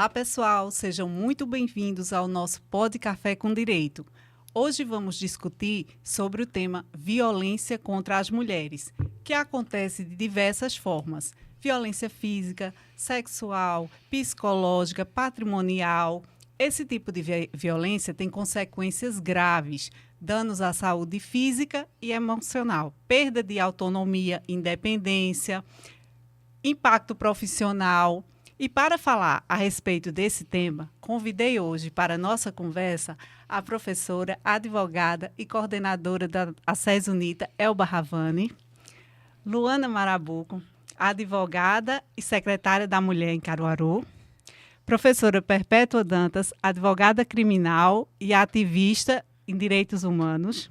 Olá, pessoal, sejam muito bem-vindos ao nosso Pod Café com Direito. Hoje vamos discutir sobre o tema violência contra as mulheres, que acontece de diversas formas: violência física, sexual, psicológica, patrimonial. Esse tipo de violência tem consequências graves, danos à saúde física e emocional, perda de autonomia, independência, impacto profissional. E para falar a respeito desse tema, convidei hoje para a nossa conversa a professora, advogada e coordenadora da ACES UNITA, Elba Ravani, Luana Marabuco, advogada e secretária da Mulher em Caruaru, professora Perpétua Dantas, advogada criminal e ativista em direitos humanos.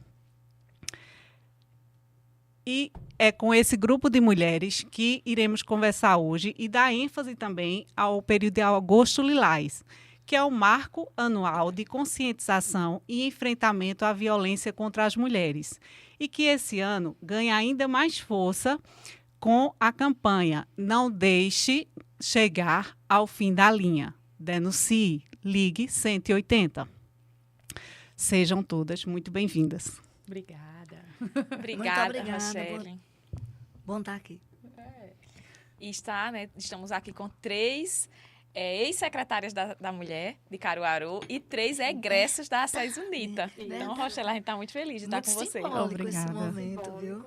E é com esse grupo de mulheres que iremos conversar hoje e dar ênfase também ao período de Agosto Lilás, que é o marco anual de conscientização e enfrentamento à violência contra as mulheres, e que esse ano ganha ainda mais força com a campanha Não Deixe Chegar ao Fim da Linha. Denuncie, ligue 180. Sejam todas muito bem-vindas. Obrigada. Obrigada, Rachele. Bom estar aqui. E estamos aqui com 3 ex-secretárias da Mulher de Caruaru e 3 egressas da ACES UNITA. Então, Rochelle, a gente está muito feliz de estar com você. Obrigada. Esse momento, viu?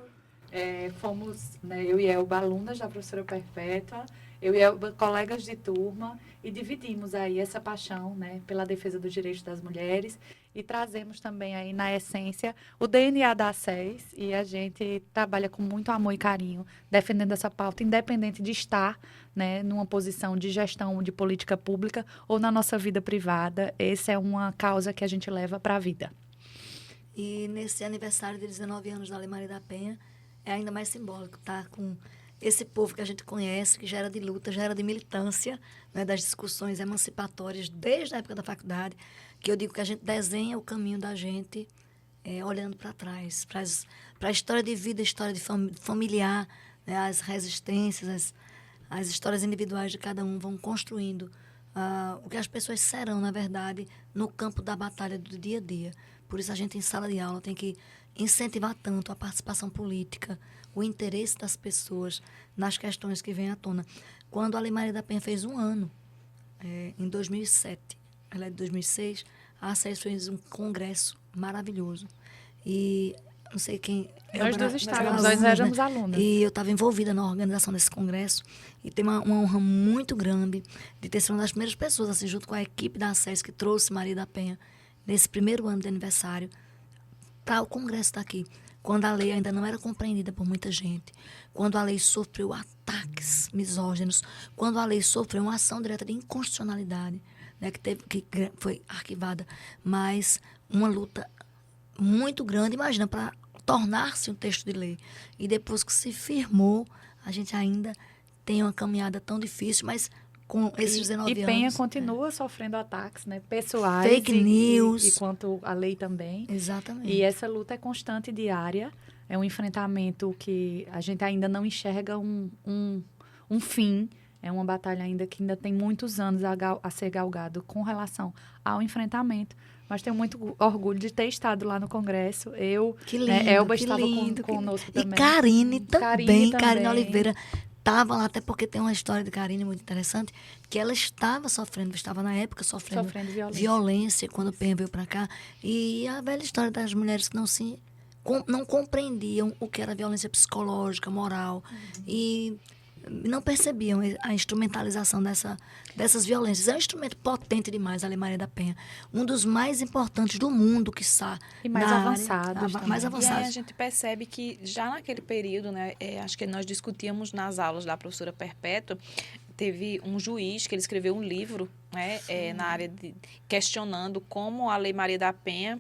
Fomos, eu e Elba, alunas da professora Perpétua, eu e Elba, colegas de turma, e dividimos aí essa paixão, pela defesa dos direitos das mulheres, e trazemos também aí, na essência, o DNA da ACES, e a gente trabalha com muito amor e carinho, defendendo essa pauta, independente de estar, numa posição de gestão de política pública ou na nossa vida privada. Essa é uma causa que a gente leva para a vida. E nesse aniversário de 19 anos da Lei Maria da Penha, é ainda mais simbólico estar com esse povo que a gente conhece, que já era de luta, já era de militância, das discussões emancipatórias desde a época da faculdade, que eu digo que a gente desenha o caminho da gente olhando para trás, para a história de vida, a história de familiar, as resistências, as histórias individuais de cada um vão construindo o que as pessoas serão, na verdade, no campo da batalha do dia a dia. Por isso a gente, em sala de aula, tem que incentivar tanto a participação política, o interesse das pessoas nas questões que vêm à tona. Quando a Lei Maria da Penha fez 1 ano, em 2007, ela é de 2006, a ACES fez um congresso maravilhoso. E não sei quem... Nós duas estávamos, nós éramos alunas. E eu estava envolvida na organização desse congresso. E tem uma honra muito grande de ter sido uma das primeiras pessoas, assim, junto com a equipe da ACES, que trouxe Maria da Penha, nesse primeiro ano de aniversário, para o congresso daqui, quando a lei ainda não era compreendida por muita gente, quando a lei sofreu ataques misóginos, quando a lei sofreu uma ação direta de inconstitucionalidade, que foi arquivada, mas uma luta muito grande, imagina, para tornar-se um texto de lei. E depois que se firmou, a gente ainda tem uma caminhada tão difícil, mas com esses 19 anos... E Penha continua sofrendo ataques, pessoais. Fake news. E quanto a lei também. Exatamente. E essa luta é constante e diária. É um enfrentamento que a gente ainda não enxerga um fim. É uma batalha ainda que ainda tem muitos anos a ser galgado com relação ao enfrentamento. Mas tenho muito orgulho de ter estado lá no Congresso. Que lindo, Elba que estava lindo, conosco e também. Karine também. Karine também. Oliveira estava lá, até porque tem uma história de Karine muito interessante, que ela estava na época sofrendo violência quando o Penha veio para cá. E a velha história das mulheres que não compreendiam o que era violência psicológica, moral, e não percebiam a instrumentalização dessas violências. É um instrumento potente demais, a Lei Maria da Penha. Um dos mais importantes do mundo, quiçá. E mais avançados. Mais E avançados. aí a gente percebe que já naquele período, acho que nós discutíamos nas aulas da professora Perpétua, teve um juiz que ele escreveu um livro na área de questionando como a Lei Maria da Penha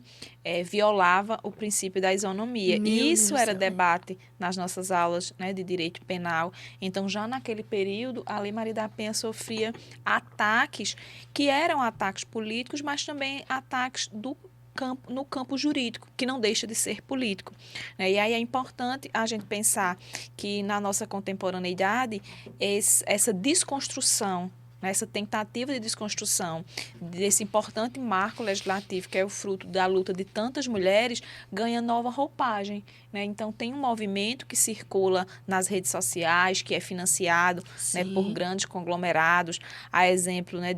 violava o princípio da isonomia. E isso era debate nas nossas aulas de direito penal. Então, já naquele período, a Lei Maria da Penha sofria ataques que eram ataques políticos, mas também ataques no campo jurídico, que não deixa de ser político. E aí é importante a gente pensar que na nossa contemporaneidade essa desconstrução essa tentativa de desconstrução desse importante marco legislativo, que é o fruto da luta de tantas mulheres, ganha nova roupagem, né? Então, tem um movimento que circula nas redes sociais, que é financiado, né, por grandes conglomerados, a exemplo, né,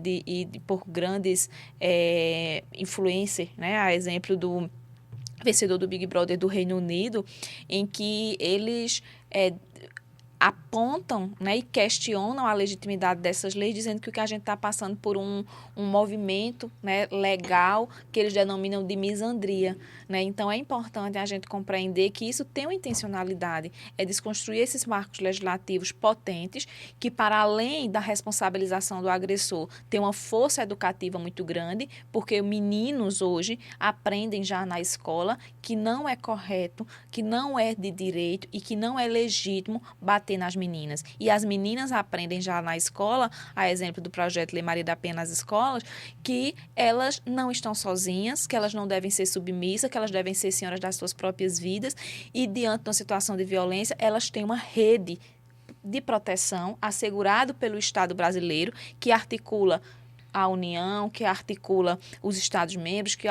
por grandes influencers, né, a exemplo do vencedor do Big Brother do Reino Unido, em que eles apontam, né, e questionam a legitimidade dessas leis, dizendo que o que a gente está passando por um movimento, né, legal que eles denominam de misandria, né? Então, é importante a gente compreender que isso tem uma intencionalidade, é desconstruir esses marcos legislativos potentes que, para além da responsabilização do agressor, tem uma força educativa muito grande, porque meninos hoje aprendem já na escola que não é correto, que não é de direito e que não é legítimo bater nas meninas. E as meninas aprendem já na escola, a exemplo do projeto Lei Maria da Penha nas escolas, que elas não estão sozinhas, que elas não devem ser submissas, que elas devem ser senhoras das suas próprias vidas e, diante de uma situação de violência, elas têm uma rede de proteção assegurado pelo Estado brasileiro, que articula a União, que articula os Estados-membros, que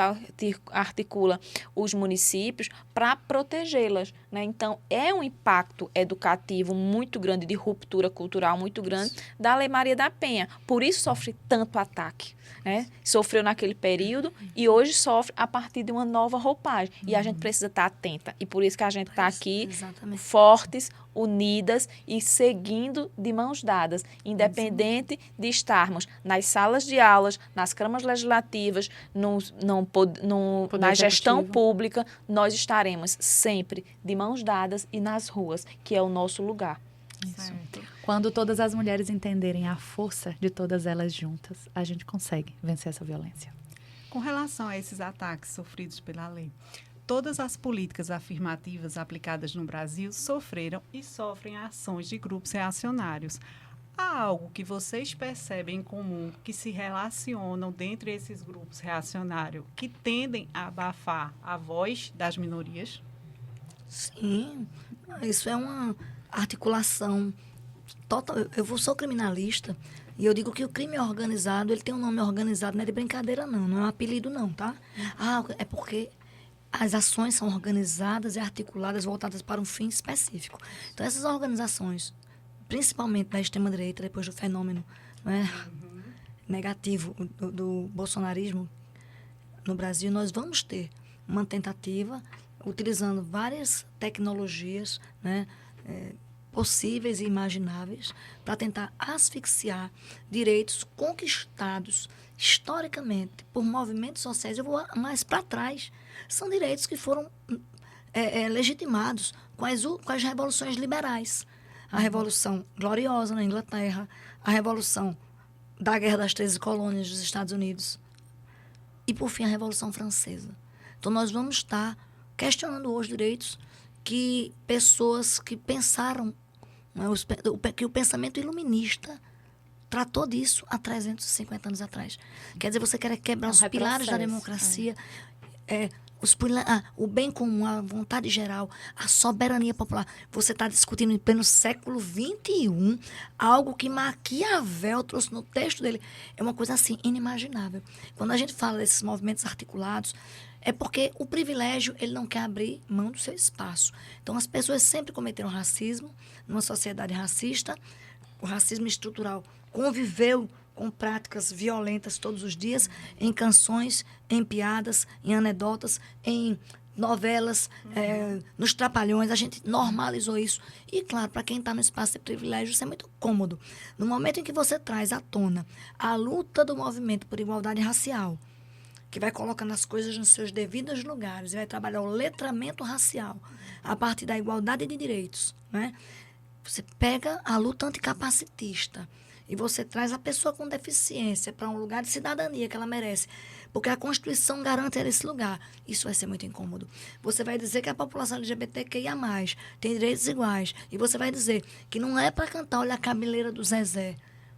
articula os municípios para protegê-las, né? Então, é um impacto educativo muito grande, de ruptura cultural muito grande da Lei Maria da Penha. Por isso sofre tanto ataque, né? Sofreu naquele período e hoje sofre a partir de uma nova roupagem. E a gente precisa estar atenta. E por isso que a gente está aqui fortes, unidas e seguindo de mãos dadas, independente de estarmos nas salas de aulas, nas câmaras legislativas, na gestão pública, nós estaremos sempre de mãos dadas e nas ruas, que é o nosso lugar. Isso. Quando todas as mulheres entenderem a força de todas elas juntas, a gente consegue vencer essa violência. Com relação a esses ataques sofridos pela lei, todas as políticas afirmativas aplicadas no Brasil sofreram e sofrem ações de grupos reacionários. Há algo que vocês percebem em comum que se relacionam dentre esses grupos reacionários que tendem a abafar a voz das minorias? Sim, isso é uma articulação total. Eu sou criminalista e eu digo que o crime organizado, ele tem um nome organizado, não é de brincadeira não é um apelido não, tá? É porque as ações são organizadas e articuladas, voltadas para um fim específico. Então, essas organizações, principalmente da extrema-direita, depois do fenômeno, né, negativo do bolsonarismo no Brasil, nós vamos ter uma tentativa, utilizando várias tecnologias, né, possíveis e imagináveis, para tentar asfixiar direitos conquistados historicamente por movimentos sociais. Eu vou mais para trás. São direitos que foram legitimados com as revoluções liberais. A Revolução Gloriosa na Inglaterra, a Revolução da Guerra das 13 Colônias dos Estados Unidos e, por fim, a Revolução Francesa. Então, nós vamos estar questionando hoje direitos que pessoas que pensaram, né, que o pensamento iluminista tratou disso há 350 anos atrás. Quer dizer, você quer quebrar os pilares da democracia, o bem comum, a vontade geral, a soberania popular. Você está discutindo em pleno século XXI algo que Maquiavel trouxe no texto dele. É uma coisa assim, inimaginável. Quando a gente fala desses movimentos articulados, é porque o privilégio, ele não quer abrir mão do seu espaço. Então, as pessoas sempre cometeram racismo numa sociedade racista. O racismo estrutural conviveu com práticas violentas todos os dias, em canções, em piadas, em anedotas, em novelas, nos trapalhões. A gente normalizou isso. E, claro, para quem está no espaço de privilégio, isso é muito cômodo. No momento em que você traz à tona a luta do movimento por igualdade racial, que vai colocando as coisas nos seus devidos lugares e vai trabalhar o letramento racial a partir da igualdade de direitos, né? Você pega a luta anticapacitista e você traz a pessoa com deficiência para um lugar de cidadania que ela merece, porque a Constituição garante ela esse lugar. Isso vai ser muito incômodo. Você vai dizer que a população LGBTQIA+, tem direitos iguais, e você vai dizer que não é para cantar Olha a Cabeleira do Zezé,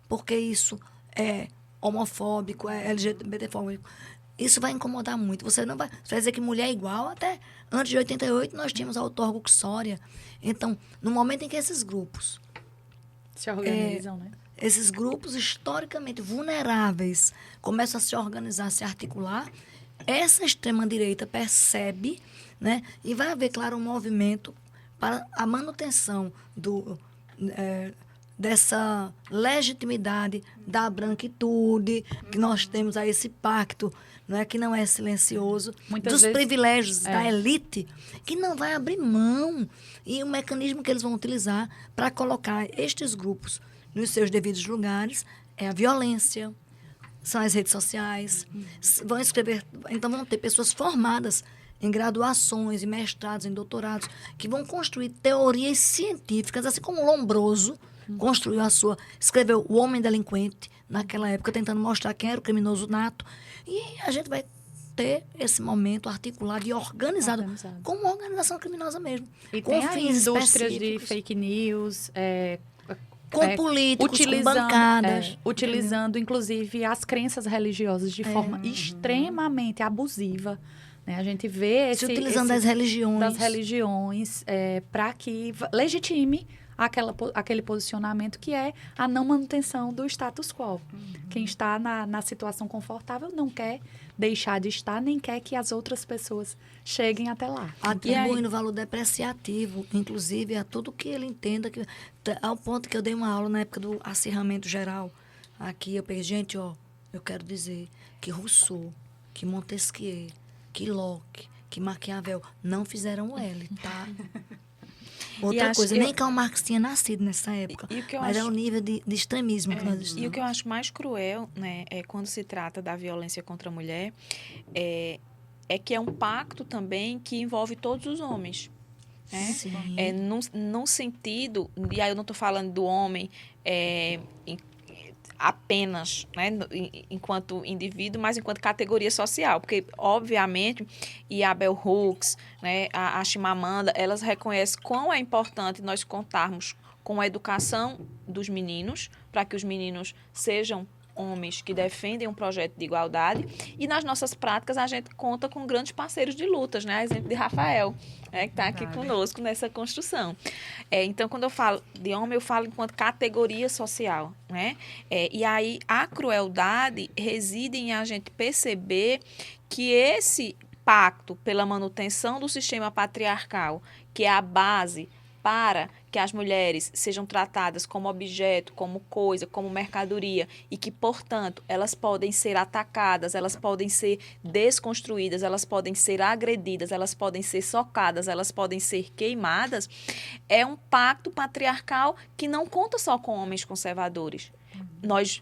porque isso é homofóbico, é LGBTfóbico. Isso vai incomodar muito. Você vai dizer que mulher é igual. Até antes de 88, nós tínhamos a outorgo-xória. Então, no momento em que esses grupos se organizam, né? esses grupos historicamente vulneráveis começam a se organizar, a se articular, essa extrema-direita percebe, né, e vai haver, claro, um movimento para a manutenção dessa legitimidade da branquitude, que nós temos aí esse pacto, que não é silencioso, Muitas dos vezes, privilégios da elite, que não vai abrir mão. E o mecanismo que eles vão utilizar para colocar estes grupos nos seus devidos lugares é a violência, são as redes sociais. Vão escrever, então vão ter pessoas formadas em graduações, em mestrados, em doutorados, que vão construir teorias científicas, assim como o Lombroso construiu escreveu O Homem Delinquente, naquela época, tentando mostrar quem era o criminoso nato. E a gente vai ter esse momento articulado e organizado, como uma organização criminosa mesmo. E com tem fins indústrias de específicos, fake news, com políticos, com bancadas. utilizando, inclusive, as crenças religiosas de forma extremamente abusiva. Né? A gente vê Se utilizando das religiões. Para que legitime aquele posicionamento que é a não manutenção do status quo. Quem está na situação confortável não quer deixar de estar, nem quer que as outras pessoas cheguem até lá. Atribuindo valor depreciativo, inclusive, a tudo que ele entenda. Ao ponto que eu dei uma aula na época do acirramento geral. Aqui eu peguei, gente, eu quero dizer que Rousseau, que Montesquieu, que Locke, que Maquiavel não fizeram o L, tá? Outra coisa, nem Karl Marx tinha nascido nessa época, mas é o nível de extremismo que nós estamos. E o que eu acho mais cruel, né, quando se trata da violência contra a mulher, é que é um pacto também que envolve todos os homens. Né? Num sentido, e aí eu não estou falando do homem apenas, né, enquanto indivíduo, mas enquanto categoria social, porque obviamente e a Bell Hooks, né, a Chimamanda, elas reconhecem quão é importante nós contarmos com a educação dos meninos, para que os meninos sejam homens que defendem um projeto de igualdade, e nas nossas práticas a gente conta com grandes parceiros de lutas, né? Exemplo de Rafael, né, que está aqui conosco nessa construção. Então, quando eu falo de homem, eu falo enquanto categoria social, né? E aí a crueldade reside em a gente perceber que esse pacto pela manutenção do sistema patriarcal, que é a base para que as mulheres sejam tratadas como objeto, como coisa, como mercadoria e que, portanto, elas podem ser atacadas, elas podem ser desconstruídas, elas podem ser agredidas, elas podem ser socadas, elas podem ser queimadas, é um pacto patriarcal que não conta só com homens conservadores.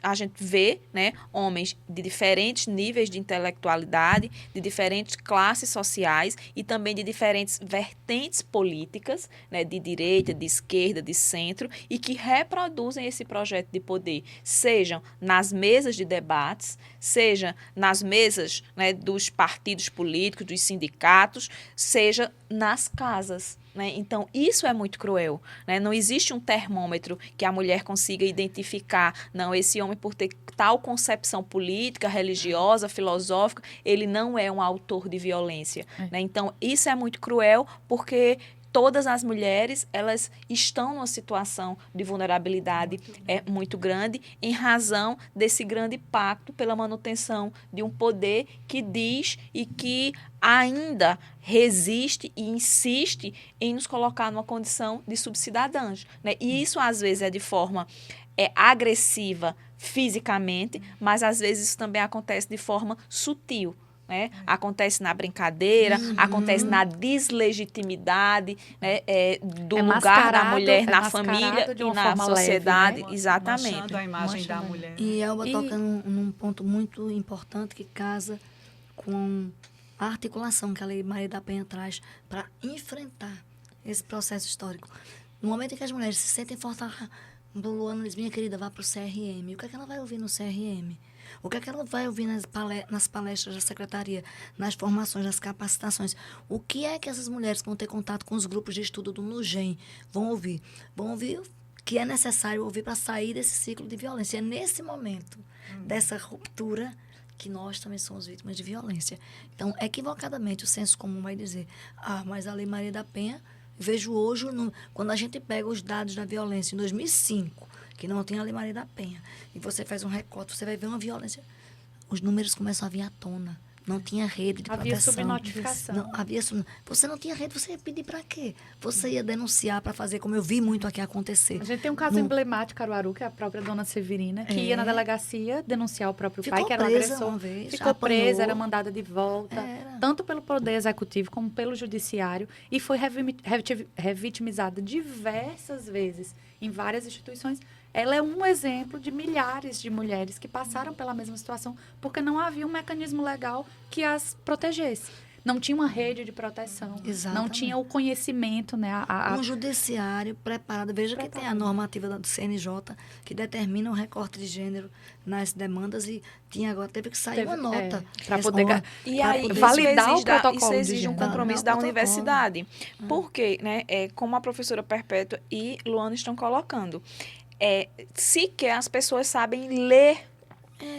A gente vê, né, homens de diferentes níveis de intelectualidade, de diferentes classes sociais e também de diferentes vertentes políticas, né, de direita, de esquerda, de centro, e que reproduzem esse projeto de poder, sejam nas mesas de debates, seja nas mesas, né, dos partidos políticos, dos sindicatos, seja nas casas. Né? Então, isso é muito cruel. Né? Não existe um termômetro que a mulher consiga identificar. Não, esse homem, por ter tal concepção política, religiosa, filosófica, ele não é um autor de violência. Né? Então, isso é muito cruel porque todas as mulheres, elas estão numa situação de vulnerabilidade muito grande em razão desse grande pacto pela manutenção de um poder que diz e que ainda resiste e insiste em nos colocar numa condição de subcidadãs. Né? E isso, às vezes, é de forma agressiva fisicamente, mas, às vezes, isso também acontece de forma sutil. Né? Acontece na brincadeira, acontece na deslegitimidade, né, do lugar da mulher na família e na sociedade. Leve, né? Exatamente. Manchando a imagem da mulher. E Elba toca num ponto muito importante que casa com a articulação que a Lei Maria da Penha traz para enfrentar esse processo histórico. No momento em que as mulheres se sentem forçadas, Luana diz, minha querida, vá para o CRM. O que é que ela vai ouvir no CRM? O que é que ela vai ouvir nas palestras da secretaria, nas formações, nas capacitações? O que é que essas mulheres que vão ter contato com os grupos de estudo do NUGEM vão ouvir? Vão ouvir o que é necessário ouvir para sair desse ciclo de violência. É nesse momento dessa ruptura que nós também somos vítimas de violência. Então, equivocadamente, o senso comum vai dizer, mas a Lei Maria da Penha, vejo hoje, quando a gente pega os dados da violência em 2005, que não tinha a Lei Maria da Penha, e você faz um recorte, você vai ver uma violência, os números começam a vir à tona. Não tinha rede de Havia proteção. subnotificação. Não, você não tinha rede, você ia pedir para quê? Você ia denunciar para fazer, como eu vi muito aqui acontecer. A gente tem um caso emblemático, Caruaru, que é a própria dona Severina, que ia na delegacia denunciar o próprio pai, que era o agressor. Uma vez, ficou apanhou. presa, era mandada de volta, Era. tanto pelo Poder Executivo como pelo Judiciário, e foi revitimizada diversas vezes em várias instituições. Ela é um exemplo de milhares de mulheres que passaram pela mesma situação porque não havia um mecanismo legal que as protegesse. Não tinha uma rede de proteção. Exatamente. Não tinha o conhecimento, né? Um judiciário preparado. Veja que tem a normativa do CNJ que determina o recorte de gênero nas demandas e teve que sair uma nota. Para poder E aí, validar o protocolo isso de exige um gênero. compromisso da universidade. Porque, né, como a professora Perpétua e Luana estão colocando, sequer as pessoas sabem ler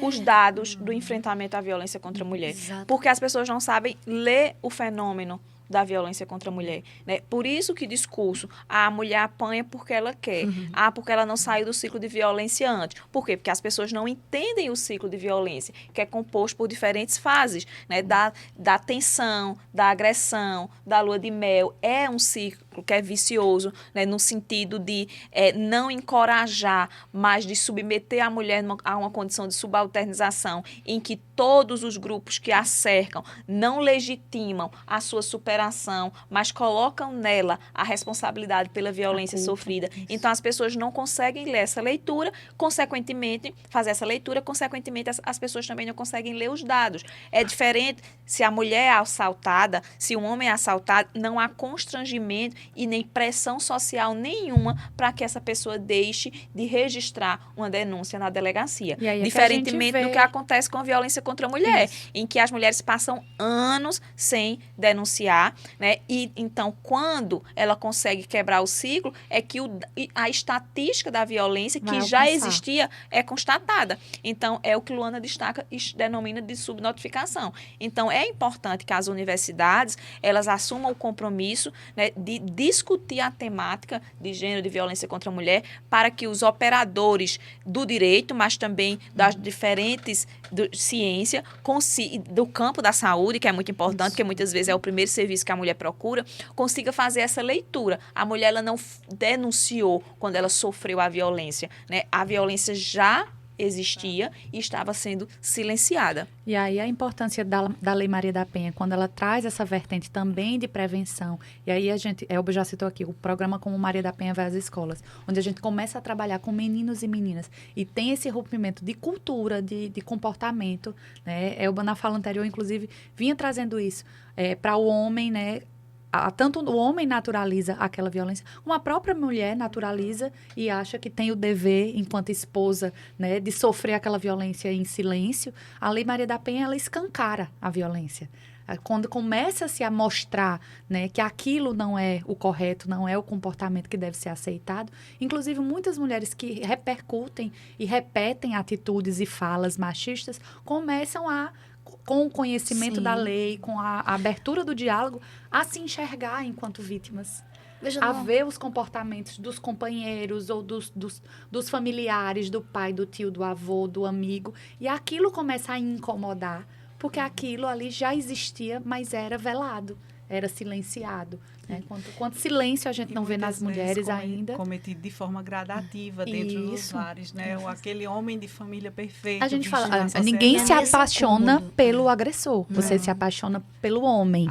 os dados do enfrentamento à violência contra a mulher. Exato. Porque as pessoas não sabem ler o fenômeno da violência contra a mulher, né? Por isso que discurso, a mulher apanha porque ela quer, porque ela não saiu do ciclo de violência antes. Por quê? Porque as pessoas não entendem o ciclo de violência, que é composto por diferentes fases, né? Da tensão, da agressão, da lua de mel. É um ciclo que é vicioso, né? No sentido de não encorajar, mas de submeter a mulher a uma condição de subalternização, em que todos os grupos que a cercam não legitimam a sua superação, mas colocam nela a responsabilidade pela violência sofrida. Então, as pessoas não conseguem ler essa leitura, consequentemente, as pessoas também não conseguem ler os dados. É diferente se a mulher é assaltada, se um homem é assaltado, não há constrangimento e nem pressão social nenhuma para que essa pessoa deixe de registrar uma denúncia na delegacia. E aí é Diferentemente do que acontece com a violência contra a mulher, em que as mulheres passam anos sem denunciar, né? E então, quando ela consegue quebrar o ciclo, é que a estatística da violência que já existia é constatada. Então, é o que Luana destaca e denomina de subnotificação. Então, é importante que as universidades, elas assumam o compromisso, né, de discutir a temática de gênero, de violência contra a mulher, para que os operadores do direito, mas também das diferentes ciência, do campo da saúde, que é muito importante, porque muitas vezes é o primeiro serviço que a mulher procura, consiga fazer essa leitura. A mulher, ela não denunciou quando ela sofreu a violência, né? A violência já existia e estava sendo silenciada. E aí a importância da Lei Maria da Penha, quando ela traz essa vertente também de prevenção, e aí a gente, Elba já citou aqui, o programa Como Maria da Penha vai às escolas, onde a gente começa a trabalhar com meninos e meninas, e tem esse rompimento de cultura, de comportamento, né? Elba, na fala anterior, inclusive, vinha trazendo isso para o homem, né? Tanto o homem naturaliza aquela violência, como a própria mulher naturaliza e acha que tem o dever, enquanto esposa, né, de sofrer aquela violência em silêncio. A Lei Maria da Penha, ela escancara a violência. Quando começa-se a mostrar, né, que aquilo não é o correto, não é o comportamento que deve ser aceitado, inclusive muitas mulheres que repercutem e repetem atitudes e falas machistas começam com o conhecimento da lei, com a abertura do diálogo, a se enxergar enquanto vítimas. Ver os comportamentos dos companheiros ou dos familiares, do pai, do tio, do avô, do amigo. E aquilo começa a incomodar, porque aquilo ali já existia, mas era velado, era silenciado. Né? Quanto silêncio a gente não vê nas mulheres ainda. Cometido de forma gradativa dentro dos lares, né? Aquele homem de família perfeito. A gente fala, ninguém se apaixona pelo agressor, você se apaixona pelo homem.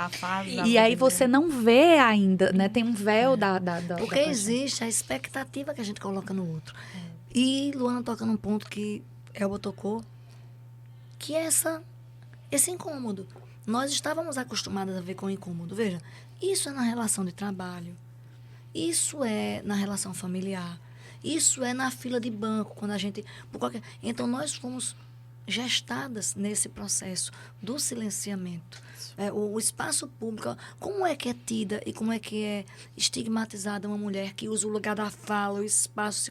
E aí você não vê ainda, né? Tem um véu da porque existe a expectativa que a gente coloca no outro. E Luana toca num ponto que Elba tocou, que é esse incômodo. Nós estávamos acostumadas a ver com incômodo. Veja, isso é na relação de trabalho, isso é na relação familiar, isso é na fila de banco, quando a gente... Então, nós fomos gestadas nesse processo do silenciamento. O espaço público, como é que é tida e como é que é estigmatizada uma mulher que usa o lugar da fala, o espaço...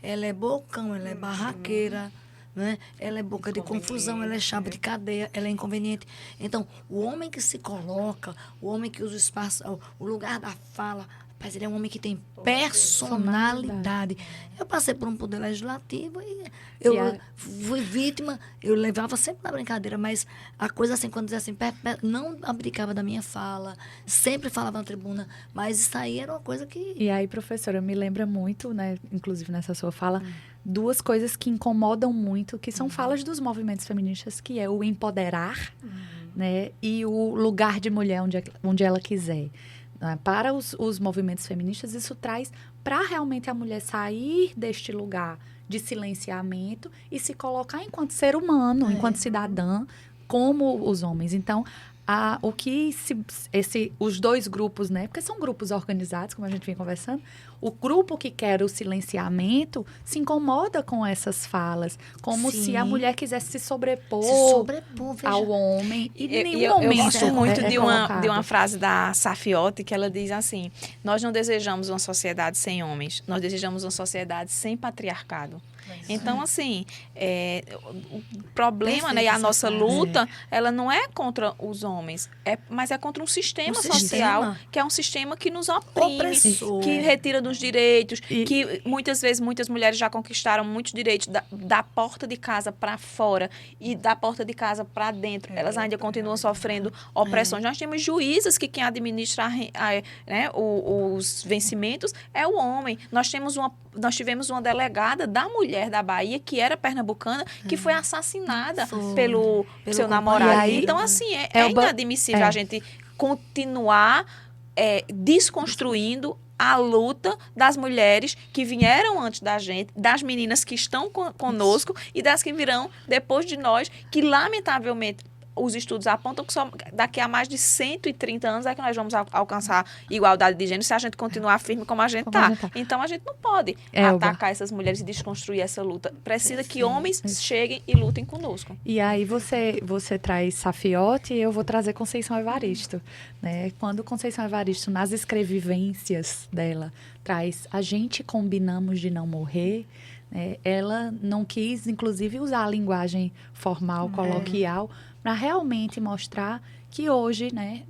Ela é bocão, ela é barraqueira... Né? Ela é boca de confusão, ela é chave de cadeia, ela é inconveniente. Então, o homem que se coloca, o homem que usa o espaço, o lugar da fala, Rapaz, ele é um homem que tem personalidade. Eu passei por um poder legislativo e eu fui vítima, eu levava sempre na brincadeira, mas a coisa assim, quando dizia assim, não abdicava da minha fala, sempre falava na tribuna, mas isso aí era uma coisa que... E aí, professora, me lembra muito, né, inclusive nessa sua fala, duas coisas que incomodam muito, que são falas dos movimentos feministas, que é o empoderar, né, e o lugar de mulher onde ela quiser. Para os movimentos feministas, isso traz para realmente a mulher sair deste lugar de silenciamento e se colocar enquanto ser humano, enquanto cidadã, como os homens. Então, o que os dois grupos, né? Porque são grupos organizados, como a gente vinha conversando. O grupo que quer o silenciamento se incomoda com essas falas, como se a mulher quisesse se sobrepor ao homem. E nenhum momento eu gosto muito de uma frase da Safiotti, que ela diz assim: nós não desejamos uma sociedade sem homens, nós desejamos uma sociedade sem patriarcado. Então, assim, o problema, né, e a nossa luta, ela não é contra os homens, mas é contra um sistema social, que é um sistema que nos oprime, opressor, que retira dos direitos, que muitas vezes muitas mulheres já conquistaram muitos direitos da porta de casa para fora e da porta de casa para dentro. Elas ainda continuam sofrendo opressões. Nós temos juízas que quem administra né, os vencimentos é o homem. Nós tivemos uma delegada da mulher da Bahia, que era pernambucana, que foi assassinada pelo seu namorado. Aí, então, assim, é inadmissível a gente continuar desconstruindo a luta das mulheres que vieram antes da gente, das meninas que estão conosco e das que virão depois de nós, que lamentavelmente os estudos apontam que só daqui a mais de 130 anos é que nós vamos alcançar igualdade de gênero se a gente continuar firme como a gente está. Então, a gente não pode atacar essas mulheres e desconstruir essa luta. Precisa que homens cheguem e lutem conosco. E aí você traz Safiotti e eu vou trazer Conceição Evaristo. Né? Quando Conceição Evaristo, nas escrevivências dela, traz a gente combinamos de não morrer, ela não quis, inclusive, usar a linguagem formal, coloquial, para realmente mostrar que hoje, né,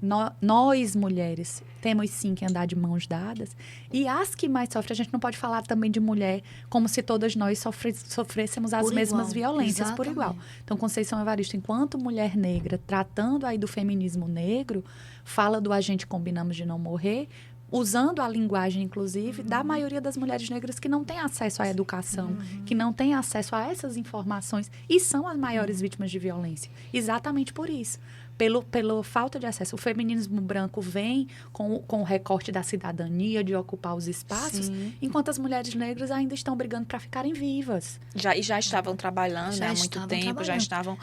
nós mulheres temos sim que andar de mãos dadas, e as que mais sofrem, a gente não pode falar também de mulher como se todas nós sofrêssemos as mesmas violências por igual. Então, Conceição Evaristo, enquanto mulher negra, tratando aí do feminismo negro, fala do a gente combinamos de não morrer, usando a linguagem, inclusive, da maioria das mulheres negras que não têm acesso à educação, que não têm acesso a essas informações e são as maiores vítimas de violência. Exatamente por isso. Pela falta de acesso. O feminismo branco vem com o recorte da cidadania, de ocupar os espaços, enquanto as mulheres negras ainda estão brigando para ficarem vivas. Já estavam trabalhando há muito tempo, já estavam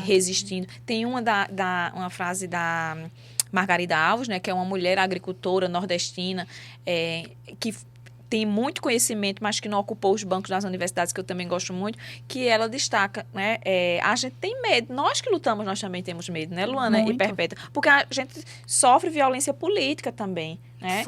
resistindo. Tem uma frase da Margarida Alves, né, que é uma mulher agricultora nordestina, que tem muito conhecimento, mas que não ocupou os bancos das universidades, que eu também gosto muito, que ela destaca, né, a gente tem medo, nós que lutamos, nós também temos medo, né, Luana e Perpétua? Porque a gente sofre violência política também, né?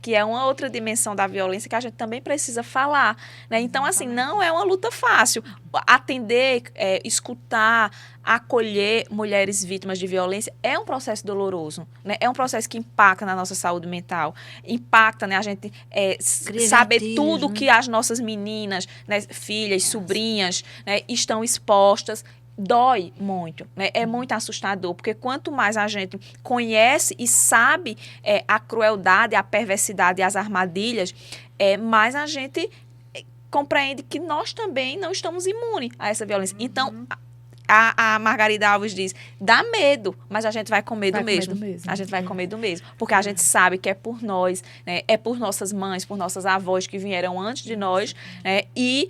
Que é uma outra dimensão da violência que a gente também precisa falar, né? Então, assim, não é uma luta fácil. Atender, escutar, acolher mulheres vítimas de violência é um processo doloroso, né? É um processo que impacta na nossa saúde mental, impacta, né, a gente saber tudo que as nossas meninas, né, filhas, sobrinhas, né, estão expostas. Dói muito, né? É muito assustador, porque quanto mais a gente conhece e sabe a crueldade, a perversidade e as armadilhas, mais a gente compreende que nós também não estamos imunes a essa violência. Então, a Margarida Alves diz, dá medo, mas a gente vai com medo mesmo. A gente vai com medo mesmo, porque a gente sabe que é por nós, né? É por nossas mães, por nossas avós que vieram antes de nós, né? E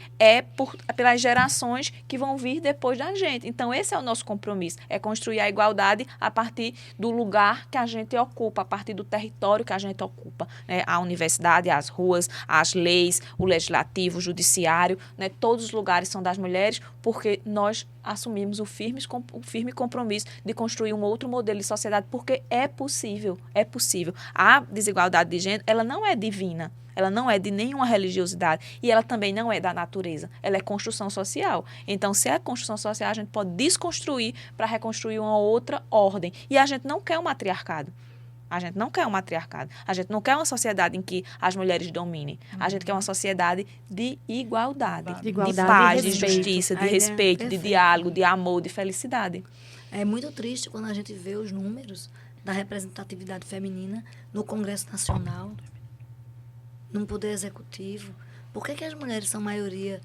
pelas gerações que vão vir depois da gente. Então, esse é o nosso compromisso, é construir a igualdade a partir do lugar que a gente ocupa, a partir do território que a gente ocupa, né? A universidade, as ruas, as leis, o legislativo, o judiciário, né? Todos os lugares são das mulheres, porque nós assumimos o firme compromisso de construir um outro modelo de sociedade, porque é possível. A desigualdade de gênero, ela não é divina, ela não é de nenhuma religiosidade e ela também não é da natureza, ela é construção social. Então, se é construção social, a gente pode desconstruir para reconstruir uma outra ordem. E a gente não quer um matriarcado. A gente não quer um matriarcado. A gente não quer uma sociedade em que as mulheres dominem. A gente quer uma sociedade de igualdade, De igualdade de paz, e de respeito. justiça, de A ideia é respeito, de perfeita. diálogo, de amor, de felicidade. É muito triste quando a gente vê os números da representatividade feminina no Congresso Nacional, no Poder Executivo. Por que as mulheres são maioria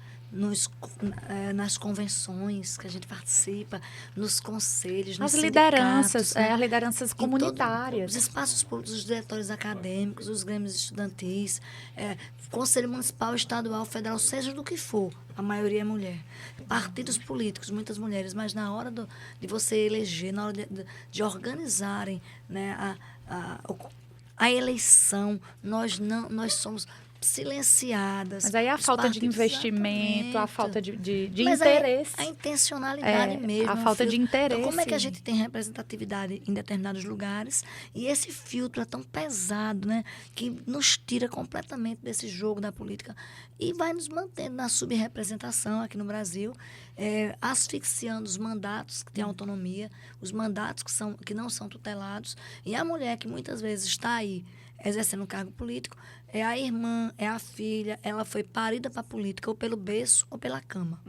nas convenções que a gente participa, nos conselhos, nos As lideranças, sindicatos, né? as lideranças Em comunitárias. os espaços públicos, os diretórios acadêmicos, os grêmios estudantis, Conselho Municipal, Estadual, Federal, seja do que for, a maioria é mulher. Partidos políticos, muitas mulheres, mas na hora de você eleger, na hora de organizarem, né, a eleição, nós somos silenciadas. Mas aí a Os falta de partidos, investimento, a exatamente. falta de Mas interesse. a intencionalidade mesmo. A falta de interesse. Então, como é que a gente tem representatividade em determinados lugares e esse filtro é tão pesado, né? Que nos tira completamente desse jogo da política e vai nos mantendo na subrepresentação aqui no Brasil, asfixiando os mandatos que têm autonomia, os mandatos que não são tutelados. E a mulher que muitas vezes está aí exercendo um cargo político, é a irmã, é a filha, ela foi parida para a política, ou pelo berço ou pela cama.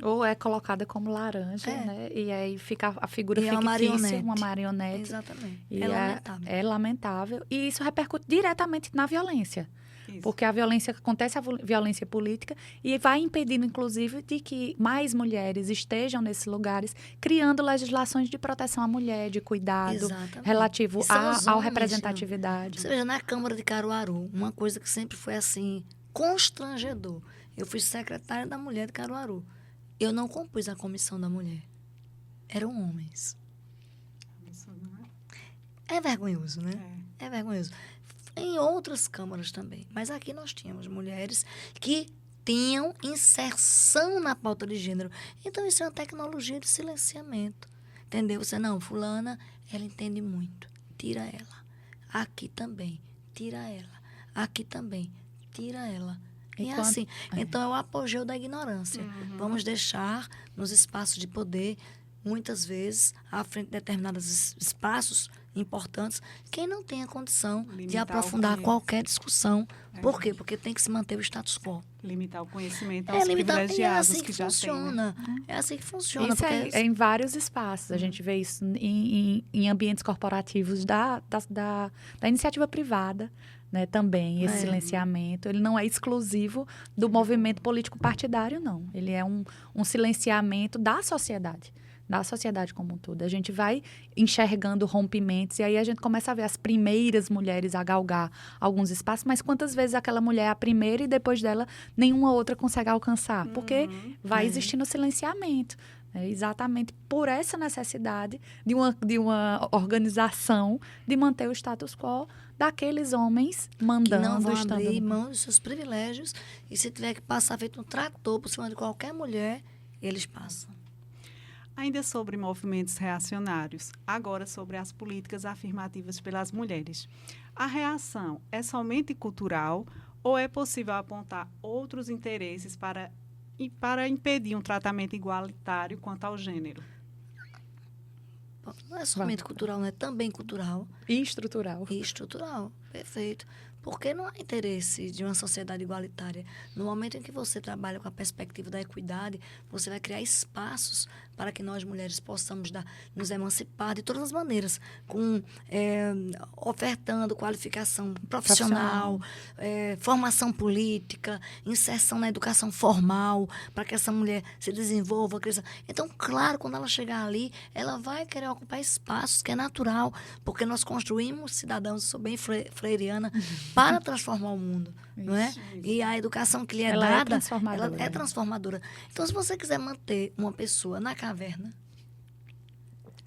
Ou é colocada como laranja, né? E aí fica a figura E é uma fictícia, marionete. uma marionete. Exatamente. E É lamentável. é lamentável. E isso repercute diretamente na violência. Isso. Porque a violência acontece, a violência política, e vai impedindo, inclusive, de que mais mulheres estejam nesses lugares, criando legislações de proteção à mulher, de cuidado Exatamente. relativo E são os à homens, representatividade. Você veja, na Câmara de Caruaru, uma coisa que sempre foi assim, constrangedor. Eu fui secretária da mulher de Caruaru. Eu não compus a comissão da mulher. Eram homens. Isso não É vergonhoso, né? é. É vergonhoso. Em outras câmaras também. Mas aqui nós tínhamos mulheres que tinham inserção na pauta de gênero. Então, isso é uma tecnologia de silenciamento. Entendeu? Você, não, fulana, ela entende muito. Tira ela. Aqui também. Tira ela. Aqui também. Tira ela. E é Enquanto- assim. Então, é o apogeu da ignorância. Vamos deixar nos espaços de poder, muitas vezes, à frente de determinados espaços importantes, quem não tem a condição de Limitar o aprofundar conhecimento. qualquer discussão. Por quê? Porque tem que se manter o status quo. Limitar o conhecimento aos Limitar, e é privilegiados assim que que já têm, né? funciona. É assim que funciona. Isso porque é em vários espaços. A gente vê isso em ambientes corporativos da iniciativa privada, né, também, esse silenciamento. Ele não é exclusivo do movimento político partidário, não. Ele é um silenciamento da sociedade como um todo. A gente vai enxergando rompimentos e aí a gente começa a ver as primeiras mulheres a galgar alguns espaços, mas quantas vezes aquela mulher é a primeira e depois dela nenhuma outra consegue alcançar? Porque vai existindo silenciamento. Exatamente por essa necessidade de uma organização de manter o status quo daqueles homens que mandando, não vão estando abrir no- mão dos seus privilégios e se tiver que passar feito um trator por cima de qualquer mulher, eles passam. Ainda sobre movimentos reacionários, agora sobre as políticas afirmativas pelas mulheres. A reação é somente cultural ou é possível apontar outros interesses para impedir um tratamento igualitário quanto ao gênero? Não é somente cultural, não é também cultural e estrutural. e estrutural. Perfeito. Porque não há interesse de uma sociedade igualitária. No momento em que você trabalha com a perspectiva da equidade, você vai criar espaços para que nós, mulheres, possamos nos emancipar de todas as maneiras, ofertando qualificação profissional, formação política, inserção na educação formal, para que essa mulher se desenvolva, cresça. Então, claro, quando ela chegar ali, ela vai querer ocupar espaços, que é natural, porque nós construímos cidadãos, eu sou bem freiriana, para transformar o mundo, não é? E a educação que lhe é Ela é dada, transformadora. ela é transformadora. Então, se você quiser manter uma pessoa na caverna,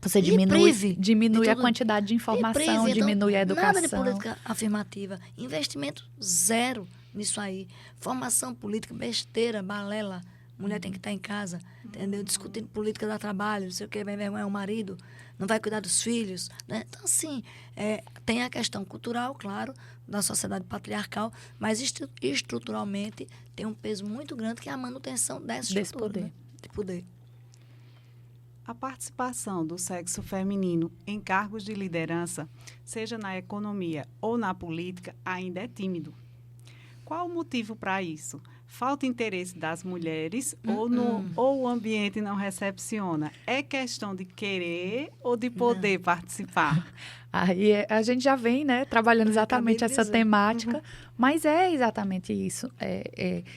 Você Me diminui prive diminui de a tudo. quantidade de informação, me prive, então, diminui a educação. nada de política afirmativa, investimento zero nisso aí, formação política, besteira, balela. Mulher tem que estar em casa, entendeu? Discutindo política da trabalho, não sei o que, vai envergonhar o marido, não vai cuidar dos filhos, né? Então, assim, tem a questão cultural, claro, da sociedade patriarcal, mas estruturalmente tem um peso muito grande que é a manutenção dessa Desse estrutura, poder. né? De poder. A participação do sexo feminino em cargos de liderança, seja na economia ou na política, ainda é tímido. Qual o motivo para isso? Falta interesse das mulheres ou o ambiente não recepciona? É questão de querer ou de poder participar? Aí a gente já vem, né, trabalhando Eu acabei exatamente de essa dizer. temática, mas é exatamente isso.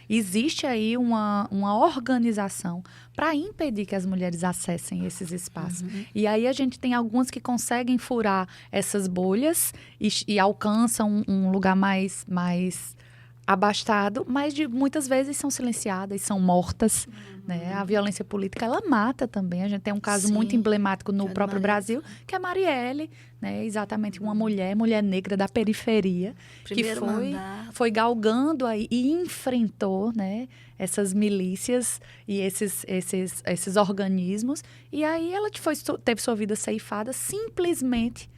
Existe aí uma organização para impedir que as mulheres acessem esses espaços. E aí a gente tem algumas que conseguem furar essas bolhas e alcançam um lugar mais abastado, mas muitas vezes são silenciadas, são mortas. Né? A violência política, ela mata também. A gente tem um caso muito Sim, emblemático no que é de próprio Marielle. Brasil, que é a Marielle, né? Exatamente uma mulher negra da periferia, Primeiro que mandato. foi galgando aí e enfrentou, né, essas milícias e esses organismos. E aí ela teve sua vida ceifada simplesmente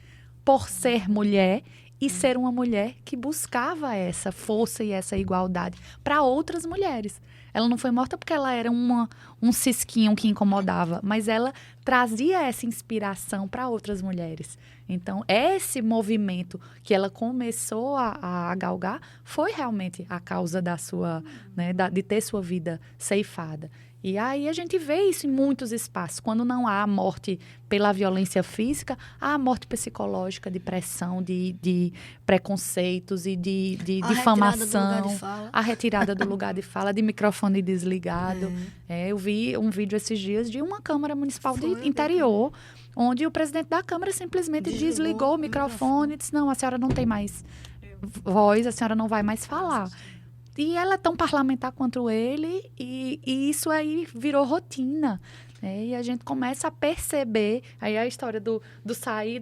por ser mulher e ser uma mulher que buscava essa força e essa igualdade para outras mulheres. Ela não foi morta porque ela era um cisquinho que incomodava, mas ela trazia essa inspiração para outras mulheres. Então, esse movimento que ela começou a galgar foi realmente a causa da sua, né, de ter sua vida ceifada. E aí a gente vê isso em muitos espaços. Quando não há a morte pela violência física, há a morte psicológica, de pressão, de preconceitos e de A retirada do lugar difamação. de fala. A retirada do lugar de fala, de microfone desligado. Eu vi um vídeo esses dias de uma Câmara Municipal Foi, eu de vi interior, onde o presidente da Câmara simplesmente desligou o microfone e disse, não, a senhora não tem mais voz, a senhora não vai mais falar. E ela é tão parlamentar quanto ele, e isso aí virou rotina. Né? E a gente começa a perceber, aí a história do sair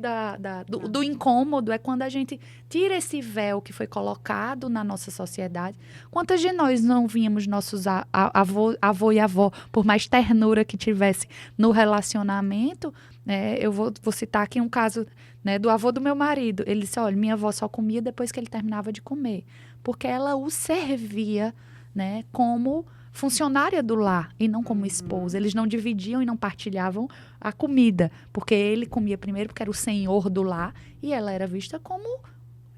do incômodo é quando a gente tira esse véu que foi colocado na nossa sociedade. Quantas de nós não víamos nossos avô e avó, por mais ternura que tivesse no relacionamento, né? Eu vou citar aqui um caso, né, do avô do meu marido. Ele disse, olha, minha avó só comia depois que ele terminava de comer. Porque ela o servia, né, como funcionária do lar e não como esposa. Eles não dividiam e não partilhavam a comida, porque ele comia primeiro porque era o senhor do lar e ela era vista como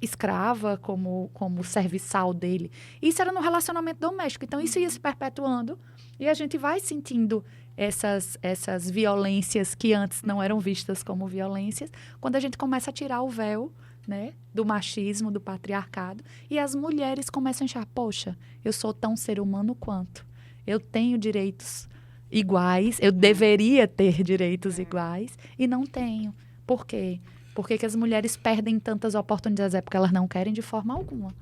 escrava, como serviçal dele. Isso era no relacionamento doméstico. Então, isso ia se perpetuando e a gente vai sentindo essas violências que antes não eram vistas como violências, quando a gente começa a tirar o véu, né, do machismo, do patriarcado, e as mulheres começam a achar, poxa, eu sou tão ser humano quanto. Eu tenho direitos iguais, eu deveria ter direitos iguais, e não tenho. Por quê? Por que as mulheres perdem tantas oportunidades? É porque elas não querem de forma alguma.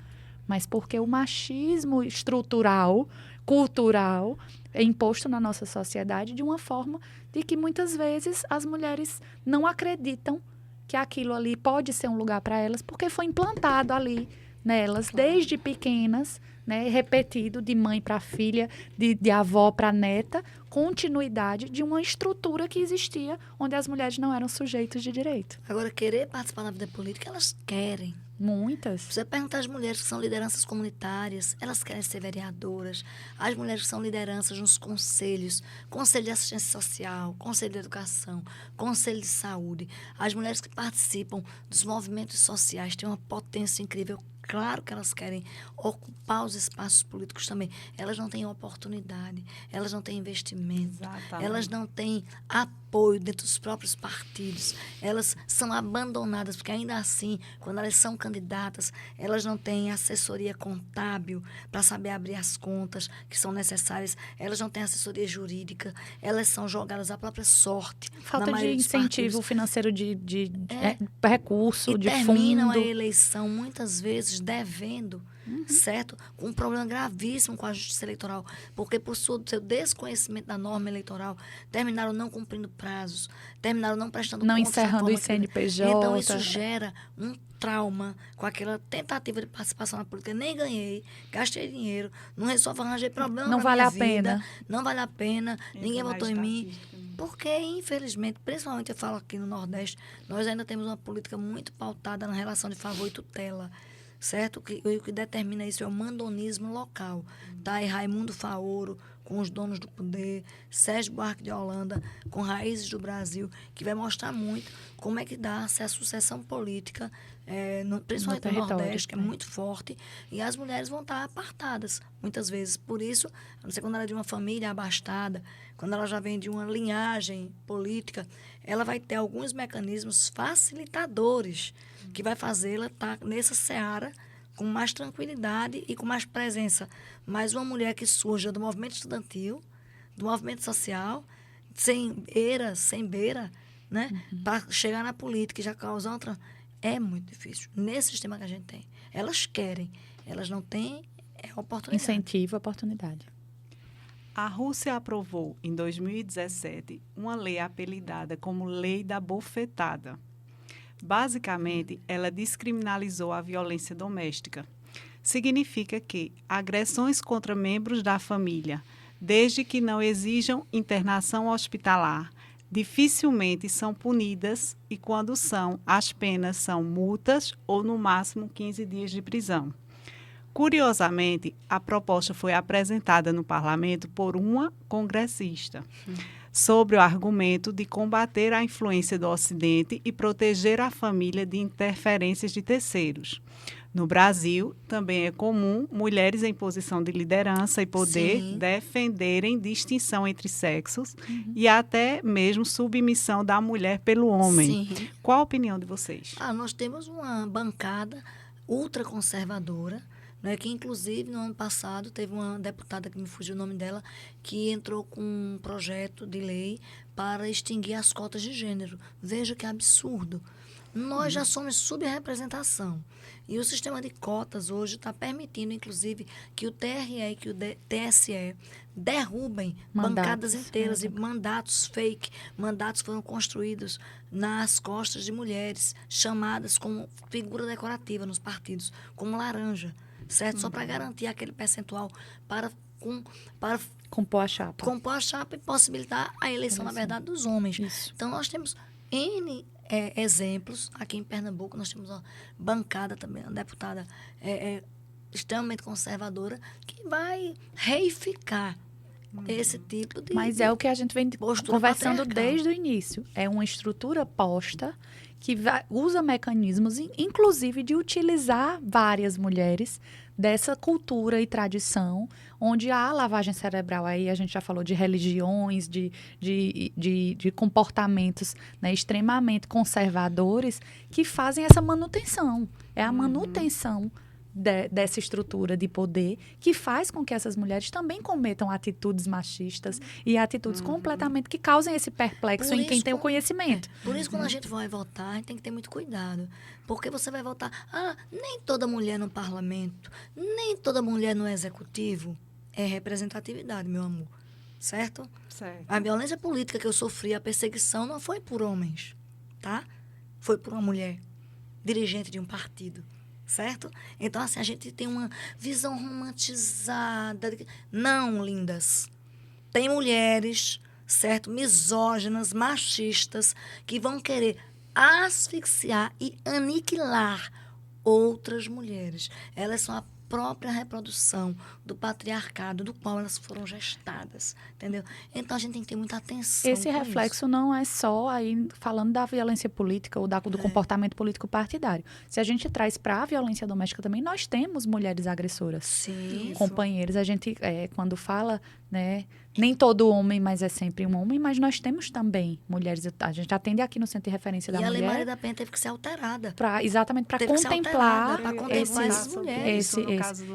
Mas porque o machismo estrutural, cultural, é imposto na nossa sociedade de uma forma de que muitas vezes as mulheres não acreditam que aquilo ali pode ser um lugar para elas, porque foi implantado ali nelas, desde pequenas, né, repetido de mãe para filha, de avó para neta, continuidade de uma estrutura que existia, onde as mulheres não eram sujeitos de direito. Agora, querer participar da vida política, elas querem. Muitas. Você pergunta às mulheres que são lideranças comunitárias, elas querem ser vereadoras. As mulheres que são lideranças nos conselhos, conselho de assistência social, conselho de educação, conselho de saúde. As mulheres que participam dos movimentos sociais têm uma potência incrível. Claro que elas querem ocupar os espaços políticos também. Elas não têm oportunidade, elas não têm investimento, elas não têm apoio dentro dos próprios partidos. Elas são abandonadas, porque ainda assim, quando elas são candidatas, elas não têm assessoria contábil para saber abrir as contas que são necessárias. Elas não têm assessoria jurídica, elas são jogadas à própria sorte. Falta de incentivo financeiro de recurso, e de terminam fundo. a eleição, muitas vezes, devendo, certo? Com um problema gravíssimo com a justiça eleitoral, porque por seu desconhecimento da norma eleitoral, terminaram não cumprindo prazos, terminaram não prestando Não contas da encerrando forma os CNPJ. Então, isso gera um trauma com aquela tentativa de participação na política. Nem ganhei, gastei dinheiro, não resolvo, arranjei problema Não pra vale minha a vida, pena. não vale a pena, ninguém Entra na votou em mim. estatística, né? Porque, infelizmente, principalmente eu falo aqui no Nordeste, nós ainda temos uma política muito pautada na relação de favor e tutela, certo? O que determina isso é o mandonismo local. Tá? E Raimundo Faoro, com os donos do poder, Sérgio Buarque de Holanda, com Raízes do Brasil, que vai mostrar muito como é que dá-se a sucessão política, principalmente no Nordeste, que é muito forte, e as mulheres vão estar apartadas, muitas vezes. Por isso, a não ser quando ela é de uma família abastada, quando ela já vem de uma linhagem política, ela vai ter alguns mecanismos facilitadores que vai fazê-la estar nessa seara com mais tranquilidade e com mais presença. Mas uma mulher que surja do movimento estudantil, do movimento social, sem beira, né? Para chegar na política e já causar outra... É muito difícil. Nesse sistema que a gente tem. Elas querem, elas não têm oportunidade. Incentivo, oportunidade. A Rússia aprovou, em 2017, uma lei apelidada como Lei da Bofetada. Basicamente, ela descriminalizou a violência doméstica. Significa que agressões contra membros da família, desde que não exijam internação hospitalar, dificilmente são punidas e, quando são, as penas são multas ou, no máximo, 15 dias de prisão. Curiosamente, a proposta foi apresentada no parlamento por uma congressista, sobre o argumento de combater a influência do Ocidente e proteger a família de interferências de terceiros. No Brasil, também é comum mulheres em posição de liderança e poder defenderem distinção entre sexos e até mesmo submissão da mulher pelo homem. Sim. Qual a opinião de vocês? Nós temos uma bancada ultraconservadora, né, que, inclusive, no ano passado, teve uma deputada, que me fugiu o nome dela, que entrou com um projeto de lei para extinguir as cotas de gênero. Veja que absurdo. Nós já somos subrepresentação. E o sistema de cotas hoje está permitindo, inclusive, que o TRE e que o TSE derrubem bancadas inteiras e mandatos fake. Mandatos foram construídos nas costas de mulheres, chamadas como figura decorativa nos partidos, como laranja, certo? Só para garantir aquele percentual para compor a chapa. Compor a chapa e possibilitar a eleição, na verdade, dos homens. Isso. Então, nós temos N exemplos. Aqui em Pernambuco, nós temos uma bancada também, uma deputada extremamente conservadora, que vai reificar esse tipo de... Mas é o que a gente vem conversando patriarcal. desde o início. É uma estrutura posta que usa mecanismos, inclusive de utilizar várias mulheres dessa cultura e tradição, onde há lavagem cerebral. Aí a gente já falou de religiões, de comportamentos, né, extremamente conservadores, que fazem essa manutenção. É a manutenção dessa estrutura de poder que faz com que essas mulheres também cometam atitudes machistas e atitudes completamente que causem esse perplexo em quem tem o conhecimento. Por isso, quando a gente vai votar, a gente tem que ter muito cuidado. Porque você vai votar... nem toda mulher no parlamento, nem toda mulher no executivo é representatividade, meu amor. Certo? Certo. A violência política que eu sofri, a perseguição, não foi por homens, tá? Foi por uma mulher, dirigente de um partido. Certo? Então, assim, a gente tem uma visão romantizada. Não, lindas. Tem mulheres, certo? Misóginas, machistas, que vão querer asfixiar e aniquilar outras mulheres. Elas são a própria reprodução do patriarcado do qual elas foram gestadas, entendeu? Então, a gente tem que ter muita atenção. Esse reflexo não é só aí falando da violência política ou do comportamento político partidário. Se a gente traz para a violência doméstica também, nós temos mulheres agressoras. Sim. Companheiros, a gente, quando fala, né, nem todo homem, mas é sempre um homem, mas nós temos também mulheres. A gente atende aqui no Centro de Referência da Mulher. Mulher. E a Lei Maria da Penha teve que ser alterada. Exatamente para contemplar essas mulheres.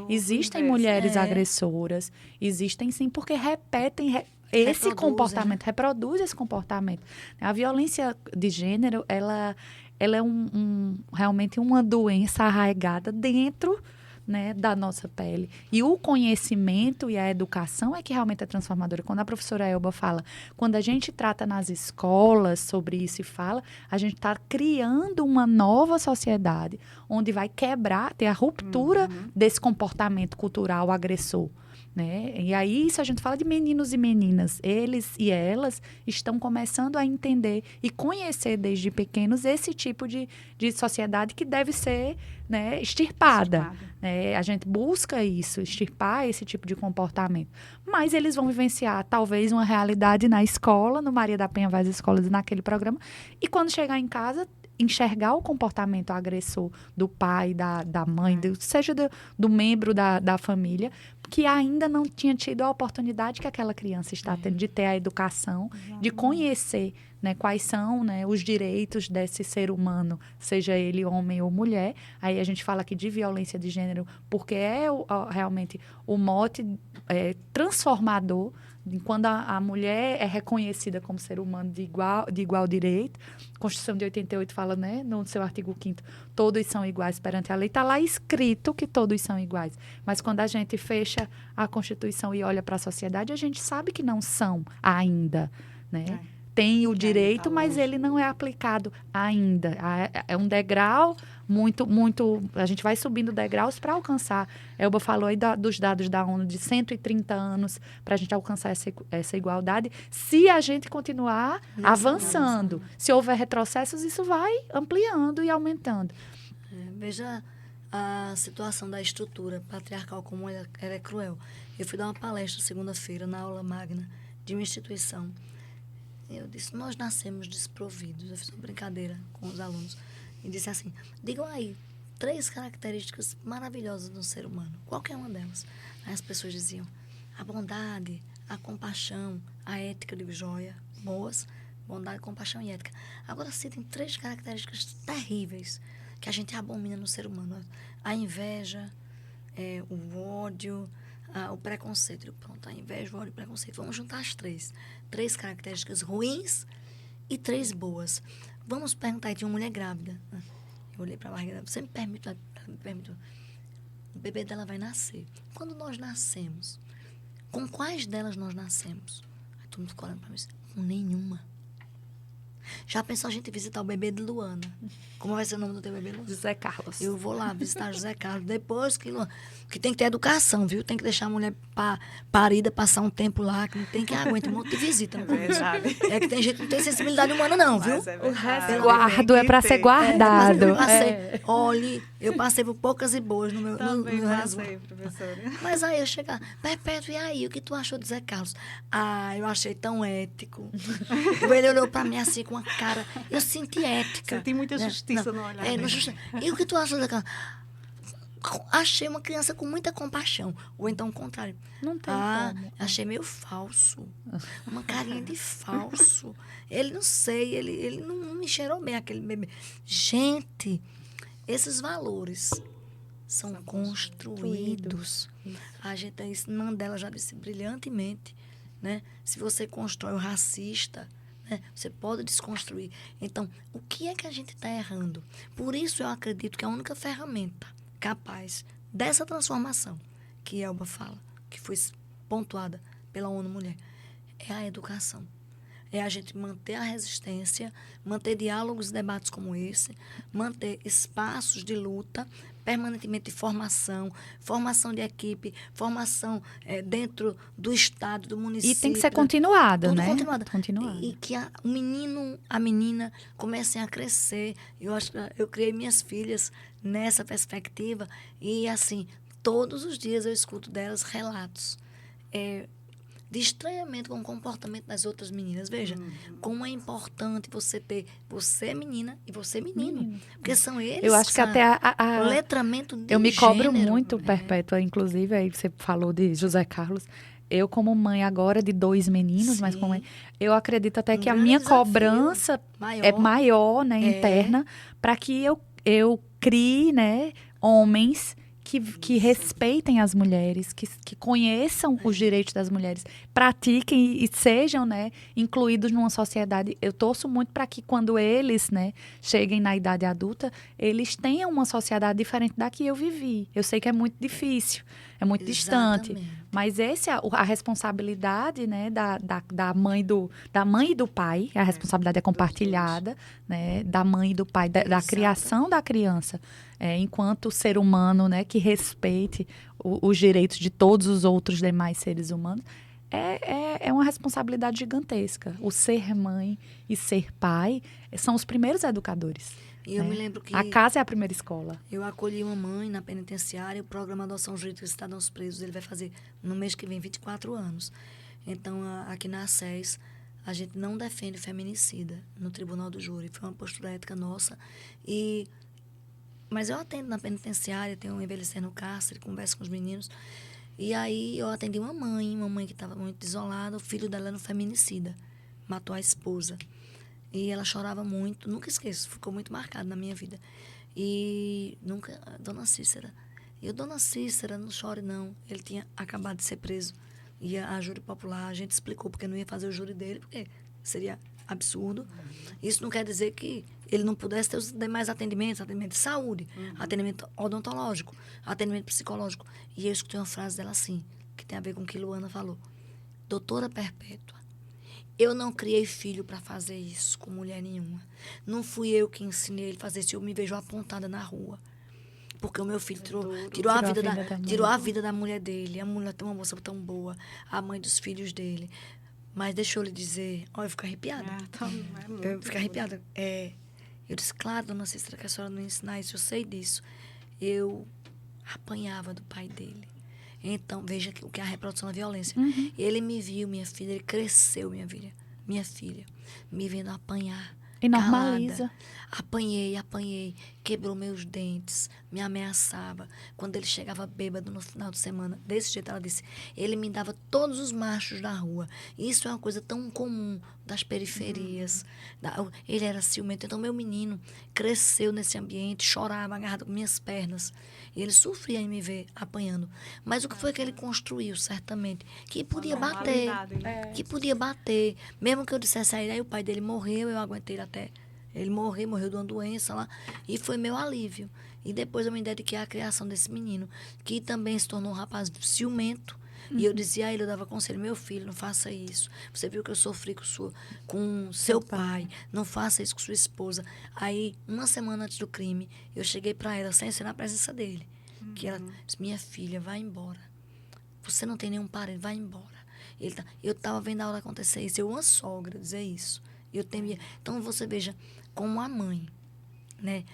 Existem mulheres agressoras, existem sim, porque repetem esse comportamento, reproduz esse comportamento. A violência de gênero, ela é realmente uma doença arraigada dentro, né, da nossa pele. E o conhecimento e a educação é que realmente é transformadora. Quando a professora Elba fala, quando a gente trata nas escolas sobre isso e fala, a gente está criando uma nova sociedade onde vai quebrar, ter a ruptura desse comportamento cultural agressor. né? E aí, se a gente fala de meninos e meninas, eles e elas estão começando a entender e conhecer desde pequenos esse tipo de sociedade que deve ser, né, extirpada. Né? A gente busca isso, extirpar esse tipo de comportamento. Mas eles vão vivenciar, talvez, uma realidade na escola, no Maria da Penha Várias Escolas, naquele programa, e quando chegar em casa, enxergar o comportamento agressor do pai, da mãe, seja do membro da família, que ainda não tinha tido a oportunidade que aquela criança está tendo de ter a educação, de conhecer, né, quais são, né, os direitos desse ser humano, seja ele homem ou mulher. Aí a gente fala aqui de violência de gênero, porque é realmente o mote transformador quando a mulher é reconhecida como ser humano de igual direito. A Constituição de 88 fala, né, no seu artigo 5º, todos são iguais perante a lei. Está lá escrito que todos são iguais. Mas quando a gente fecha a Constituição e olha para a sociedade, a gente sabe que não são ainda, né? Tem o direito, mas ele não é aplicado ainda. É um degrau muito... A gente vai subindo degraus para alcançar. Elba falou aí dos dados da ONU de 130 anos para a gente alcançar essa igualdade. Se a gente continuar avançando, se houver retrocessos, isso vai ampliando e aumentando. Veja a situação da estrutura patriarcal, como ela é cruel. Eu fui dar uma palestra segunda-feira na aula magna de uma instituição. Eu disse, nós nascemos desprovidos. Eu fiz uma brincadeira com os alunos. E disse assim, digam aí 3 características maravilhosas do ser humano. Qualquer uma delas. Aí as pessoas diziam, a bondade, a compaixão, a ética, eu digo, joia, boas, bondade, compaixão e ética. Agora citem 3 características terríveis que a gente abomina no ser humano. A inveja, o ódio, o preconceito. Pronto, a inveja, o ódio e o preconceito. Vamos juntar as 3. 3 características ruins e 3 boas. Vamos perguntar, tinha uma mulher grávida. Eu olhei para a barriga dela, você me permite? O bebê dela vai nascer. Quando nós nascemos, com quais delas nós nascemos? Aí todo mundo ficou olhando para mim, com nenhuma. Já pensou a gente visitar o bebê de Luana? Como vai ser o nome do teu bebê, Luana? José Carlos. Eu vou lá visitar José Carlos. Depois que tem que ter educação, viu? Tem que deixar a mulher parida, passar um tempo lá, que não tem que aguentar um monte de visita. Não verdade. É que tem gente que não tem sensibilidade humana, não, viu? O resguardo é para ser guardado. Olha, eu passei por poucas e boas no meu Também resguardo. passei, professora. Mas aí eu chegar, Perpétuo, e aí, o que tu achou de Zé Carlos? Ah, eu achei tão ético. Ele olhou pra mim assim com uma cara, eu senti ética. Senti muita né? justiça no olhar dele. E o que tu achou de Zé Carlos? Achei uma criança com muita compaixão. Ou então o contrário. Não tem como. Achei meio falso. Uma carinha de falso. Ele, não sei, ele não me cheirou bem, aquele bebê. Gente, esses valores são construídos. A gente, isso Mandela já disse brilhantemente, né? Se você constrói o racista, né, você pode desconstruir. Então, o que é que a gente está errando? Por isso eu acredito que a única ferramenta capaz dessa transformação que Elba fala, que foi pontuada pela ONU Mulher, é a educação. É a gente manter a resistência, manter diálogos e debates como esse, manter espaços de luta, permanentemente de formação de equipe, formação dentro do estado, do município. E tem que ser continuada, tudo né? Continuada. E que o menino, a menina comecem a crescer. Eu criei minhas filhas nessa perspectiva e, assim, todos os dias eu escuto delas relatos de estranhamento com o comportamento das outras meninas. Veja, como é importante você menina e você menino. Porque são eles eu acho que até o letramento de eu me cobro gênero. muito, Perpétua, inclusive, aí você falou de José Carlos. Eu, como mãe agora de 2 meninos, Sim. mas como mãe, eu acredito até que a grande minha desafio. cobrança é maior, né, interna, para que eu crie, né, homens que respeitem as mulheres, que conheçam os direitos das mulheres, pratiquem e sejam, né, incluídos numa sociedade. Eu torço muito para que quando eles, né, cheguem na idade adulta, eles tenham uma sociedade diferente da que eu vivi. Eu sei que é muito difícil. é muito distante. Exatamente. Mas a responsabilidade, né, da mãe e do pai, a responsabilidade é compartilhada, né, da mãe e do pai, da Exato. criação da criança, enquanto ser humano, né, que respeite os direitos de todos os outros demais seres humanos, é uma responsabilidade gigantesca. O ser mãe e ser pai são os primeiros educadores. E eu me lembro que A casa é a primeira escola. eu acolhi uma mãe na penitenciária, o programa Adoção Jurídica de Cidadãos Presos, ele vai fazer no mês que vem 24 anos. Então, aqui na ACES, a gente não defende feminicida no Tribunal do Júri. Foi uma postura ética nossa. Mas eu atendo na penitenciária, tenho um envelhecer no cárcere, converso com os meninos. E aí eu atendi uma mãe que estava muito isolada, o filho dela era um feminicida, matou a esposa. E ela chorava muito, nunca esqueço, ficou muito marcado na minha vida. E nunca, Dona Cícera, Dona Cícera, não chore não. Ele tinha acabado de ser preso. E a júri popular, a gente explicou porque não ia fazer o júri dele, porque seria absurdo. Isso não quer dizer que ele não pudesse ter os demais atendimentos, atendimento de saúde, atendimento odontológico, atendimento psicológico. E eu escutei uma frase dela assim, que tem a ver com o que Luana falou. Doutora Perpétua, eu não criei filho para fazer isso com mulher nenhuma. Não fui eu que ensinei ele a fazer isso. Eu me vejo apontada na rua. Porque o meu filho tirou a vida da mulher dele. A mulher tem uma moça tão boa. A mãe dos filhos dele. Mas deixa eu lhe dizer... Olha, eu fico arrepiada. Eu fico arrepiada. Eu disse, claro, Dona Cícera, que a senhora não ensinar isso. Eu sei disso. Eu apanhava do pai dele. Então, veja o que é a reprodução da violência. Ele me viu, minha filha, ele cresceu, minha filha, me vendo apanhar. E normaliza. Calada. Apanhei, quebrou meus dentes, me ameaçava. Quando ele chegava bêbado no final de semana, desse jeito ela disse, ele me dava todos os machos da rua. Isso é uma coisa tão comum das periferias. Ele era ciumento. Então, meu menino cresceu nesse ambiente, chorava, agarrado com minhas pernas. E ele sofria em me ver apanhando. Mas o que foi que ele construiu, certamente? Que podia bater. Que podia bater. Mesmo que eu dissesse a ele, aí o pai dele morreu, eu aguentei ele até... Ele morreu de uma doença lá. E foi meu alívio. E depois eu me dediquei à criação desse menino, que também se tornou um rapaz ciumento. E eu dizia a ele, eu dava conselho, meu filho, não faça isso. Você viu que eu sofri com seu pai. Não faça isso com sua esposa. Aí, uma semana antes do crime, eu cheguei para ela, sem ser na presença dele. Que ela disse, minha filha, vai embora. Você não tem nenhum parente, vai embora. Eu estava vendo a hora acontecer isso. Eu, uma sogra, dizer isso. Eu temia. Então, você veja, como a mãe, né?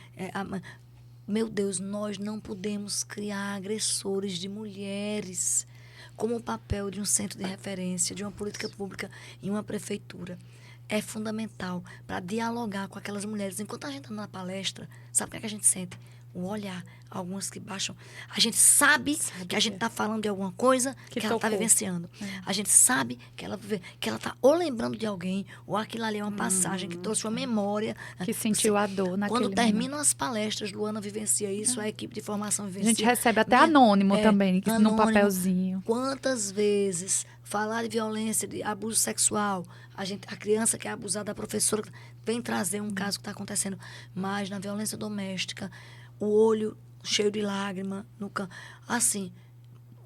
Meu Deus, nós não podemos criar agressores de mulheres como o papel de um centro de referência, de uma política pública em uma prefeitura. É fundamental para dialogar com aquelas mulheres. Enquanto a gente está na palestra, sabe o que é que a gente sente? O olhar, algumas que baixam. A gente sabe que a gente está falando de alguma coisa que ela está vivenciando. A gente sabe que ela está ou lembrando de alguém, ou aquilo ali é uma passagem que trouxe uma memória. Que sentiu a dor naquele Quando terminam as palestras, Luana vivencia isso, a equipe de formação vivencia. A gente recebe até anônimo também, num papelzinho. Quantas vezes falar de violência, de abuso sexual, a criança que é abusada, a professora vem trazer um caso que está acontecendo, mas na violência doméstica, o olho cheio de lágrima no canto. Assim,